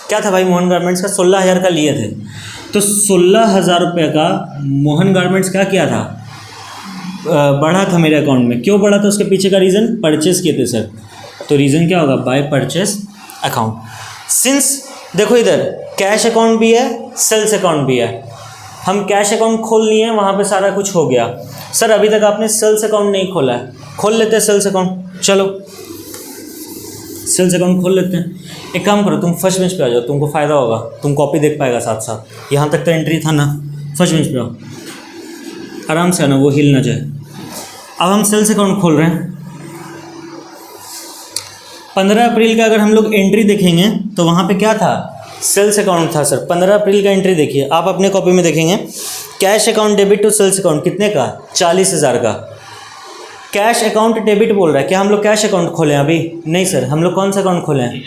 A: क्या था भाई मोहन गारमेंट्स का? 16,000 का लिए थे, तो 16,000 रुपये का मोहन गारमेंट्स क्या किया था, बढ़ा था मेरे अकाउंट में। क्यों बढ़ा था, उसके पीछे का रीज़न परचेस किए थे सर, तो रीज़न क्या होगा, बाय परचेस अकाउंट। सिंस देखो इधर कैश अकाउंट भी है, सेल्स अकाउंट भी है, हम कैश अकाउंट खोल लिए, वहाँ पे सारा कुछ हो गया। सर अभी तक आपने सेल्स अकाउंट नहीं खोला है, खोल लेते हैं सेल्स अकाउंट। चलो सेल्स अकाउंट खोल लेते हैं। एक काम करो, तुम फर्स्ट बेंच पे आ जाओ, तुमको फ़ायदा होगा, तुम कॉपी देख पाएगा साथ साथ। यहाँ तक तो एंट्री था ना, फर्स्ट बेंच पे आओ, आराम से आना, वो हिल ना जाए। अब हम सेल्स अकाउंट खोल रहे हैं। 15 अप्रैल का अगर हम लोग एंट्री देखेंगे तो वहाँ पे क्या था, सेल्स अकाउंट था सर। 15 अप्रैल का एंट्री देखिए, आप अपने कॉपी में देखेंगे, cash account debit to sales account कितने का, 40,000 का। कैश अकाउंट डेबिट बोल रहा है, क्या हम लोग कैश अकाउंट खोले अभी? नहीं सर, हम लोग कौन सा अकाउंट खोले हैं,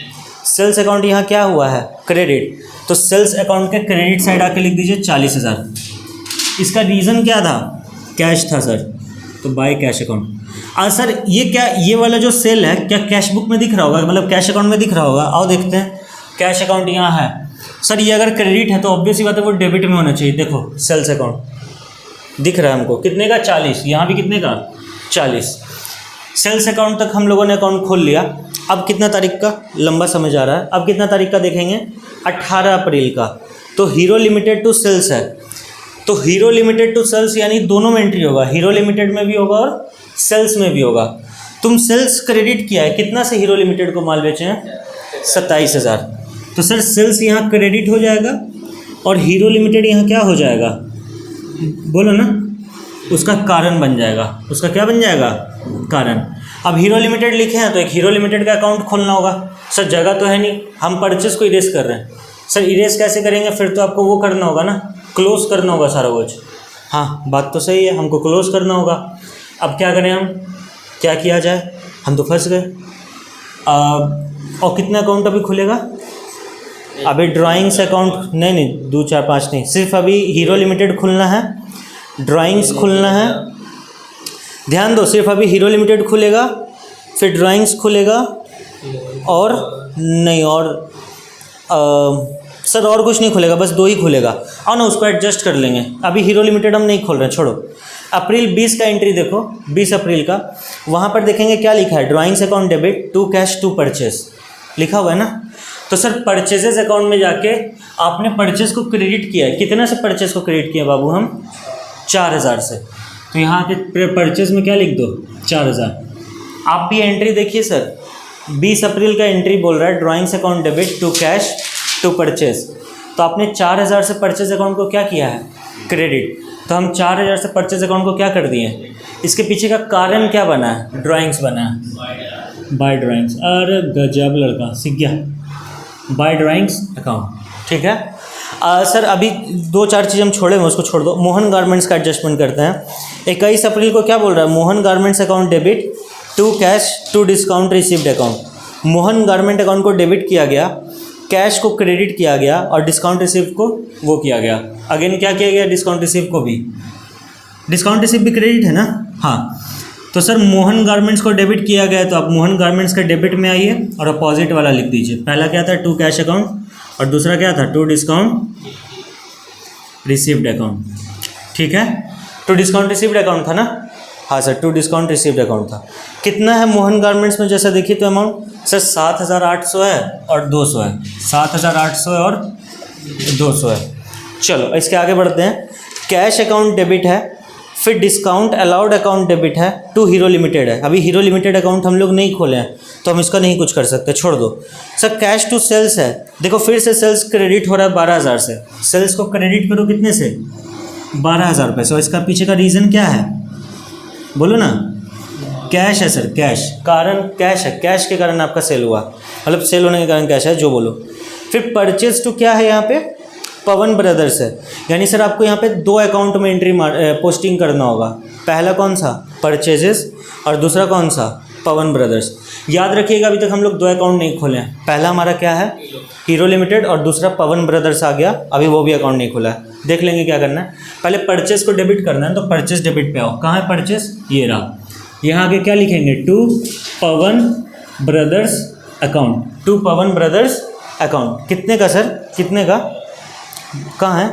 A: सेल्स अकाउंट। यहाँ क्या हुआ है, क्रेडिट, तो सेल्स अकाउंट के क्रेडिट साइड आके लिख दीजिए 40,000। इसका रीज़न क्या था, कैश था सर, तो बाय कैश अकाउंट। सर ये क्या, ये वाला जो सेल है क्या कैश बुक में दिख रहा होगा, मतलब कैश अकाउंट में दिख रहा होगा? आओ देखते हैं, कैश अकाउंट यहाँ है सर। ये अगर क्रेडिट है तो ऑब्वियस ही बात है वो डेबिट में होना चाहिए। देखो सेल्स अकाउंट दिख रहा है हमको, कितने का, 40, यहाँ भी कितने का, 40। सेल्स अकाउंट तक हम लोगों ने अकाउंट खोल लिया। अब कितना तारीख का, लंबा समझ आ रहा है, अब कितना तारीख का देखेंगे, 18 अप्रैल का। तो हीरो लिमिटेड टू सेल्स है, तो हीरो लिमिटेड टू सेल्स यानी दोनों में एंट्री होगा, हीरो लिमिटेड में भी होगा और सेल्स में भी होगा। तुम सेल्स क्रेडिट किया है, कितना से हीरो लिमिटेड को माल बेचे हैं, 27,000। तो सर सेल्स यहाँ क्रेडिट हो जाएगा और हीरो लिमिटेड यहाँ क्या हो जाएगा, बोलो ना, उसका कारण बन जाएगा। उसका क्या बन जाएगा, कारण। अब हीरो लिमिटेड लिखे हैं तो एक हीरो लिमिटेड का अकाउंट खोलना होगा। सर जगह तो है नहीं, हम परचेस को इरेज कर रहे हैं। सर इरेज कैसे करेंगे, फिर तो आपको वो करना होगा ना, क्लोज करना होगा सारा कुछ। हाँ बात तो सही है, हमको क्लोज करना होगा। अब क्या करें हम, क्या किया जाए, हम तो फंस गए। और कितना अकाउंट अभी खुलेगा, अभी ड्राइंग्स अकाउंट नहीं 2 4 5 नहीं, सिर्फ अभी हीरो लिमिटेड खुलना है, ड्राइंग्स खुलना है। ध्यान दो, सिर्फ अभी हीरो लिमिटेड खुलेगा, फिर ड्राइंग्स खुलेगा, और नहीं और सर और कुछ नहीं खुलेगा, बस 2 ही खुलेगा। आओ ना उसको एडजस्ट कर लेंगे, अभी हीरो लिमिटेड हम नहीं खोल रहे, छोड़ो। अप्रैल 20 का एंट्री देखो, 20 अप्रैल का, वहाँ पर देखेंगे क्या लिखा है, drawings account debit to cash to purchase लिखा हुआ है ना। तो सर परचेजेस अकाउंट में जाके आपने परचेस को क्रेडिट किया है, कितना से परचेस को क्रेडिट किया बाबू, हम 4,000 से। तो यहाँ के परचेस में क्या लिख दो, 4,000। आप भी एंट्री देखिए सर, 20 अप्रैल का एंट्री बोल रहा है drawings account debit to cash to purchase. तो आपने 4000 से परचेज अकाउंट को क्या किया है, क्रेडिट। तो हम 4000 से परचेज अकाउंट को क्या कर दिए, इसके पीछे का कारण क्या बना है, ड्राइंग्स बना है, बाय ड्राइंग्स। अरे गजब लड़का, सीख गया, बाय ड्राइंग्स अकाउंट, ठीक है। सर अभी 2-4 चीज़ हम छोड़े हुए, उसको छोड़ दो। मोहन गारमेंट्स का एडजस्टमेंट करते हैं। 21 अप्रैल को क्या बोल रहा है, Mohan garments account debit to cash to discount received account. Mohan garment account को डेबिट किया गया, कैश को क्रेडिट किया गया और डिस्काउंट रिसीव को वो किया गया। अगेन क्या किया गया, डिस्काउंट रिसीव को भी, डिस्काउंट रिसीव भी क्रेडिट है ना, हाँ। तो सर मोहन गारमेंट्स को डेबिट किया गया, तो आप मोहन गारमेंट्स के डेबिट में आइए और अपोजिट वाला लिख दीजिए। पहला क्या था, टू कैश अकाउंट, और दूसरा क्या था, टू डिस्काउंट रिसीव्ड अकाउंट, ठीक है। टू डिस्काउंट रिसीव्ड अकाउंट था ना, हाँ sir, to discount received account था। कितना है मोहन गारमेंट्स में, जैसा देखिए तो अमाउंट सर 7800 है और 200 है, 7800 और 200 है। चलो इसके आगे बढ़ते हैं। कैश अकाउंट डेबिट है, फिर डिस्काउंट अलाउड अकाउंट डेबिट है टू हीरो लिमिटेड है। अभी हीरो लिमिटेड अकाउंट हम लोग नहीं खोले हैं तो हम इसका नहीं कुछ कर सकते, छोड़ दो। सर कैश टू सेल्स है, देखो फिर से सेल्स क्रेडिट हो रहा है 12000 से। सेल्स को क्रेडिट करो कितने से, 12000 रुपये से। और इसका पीछे का रीज़न क्या है, बोलो ना, कैश है सर, कैश, कारण कैश है, कैश के कारण आपका सेल हुआ, मतलब सेल होने के कारण कैश है, जो बोलो। फिर परचेज टू क्या है यहाँ पे, पवन ब्रदर्स है। यानी सर आपको यहाँ पे 2 अकाउंट में एंट्री पोस्टिंग करना होगा। पहला कौन सा, परचेजेस, और दूसरा कौन सा, पवन ब्रदर्स। याद रखिएगा अभी तक हम लोग 2 अकाउंट नहीं खोले हैं। पहला हमारा क्या है, हीरो लिमिटेड, और दूसरा पवन ब्रदर्स आ गया, अभी वो भी अकाउंट नहीं खुला है। देख लेंगे क्या करना है। पहले परचेज को डेबिट करना है, तो परचेज डेबिट पे आओ। कहाँ है परचेज, ये रहा। यहाँ आगे क्या लिखेंगे, to Pawan brothers account, to Pawan brothers account. कितने का सर, कितने का, कहाँ है,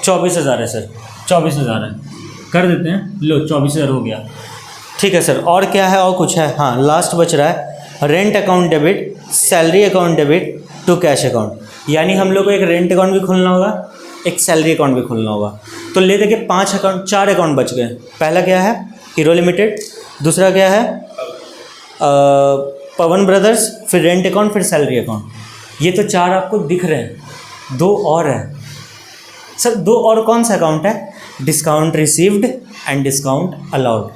A: 24000 है सर, 24000 है, कर देते हैं, लो 24000 हो गया, ठीक है सर। और क्या है, और कुछ है, हाँ लास्ट बच रहा है rent account debit, salary account debit to cash account. यानी हम लोग को एक रेंट अकाउंट भी खोलना होगा, एक सैलरी अकाउंट भी खोलना होगा। तो ले देखिए 5 अकाउंट, 4 अकाउंट बच गए। पहला क्या है, हीरो लिमिटेड, दूसरा क्या है, पवन ब्रदर्स, फिर रेंट अकाउंट, फिर सैलरी अकाउंट। ये तो 4 आपको दिख रहे हैं, 2 और है सर। 2 और कौन सा अकाउंट है, discount received and discount allowed.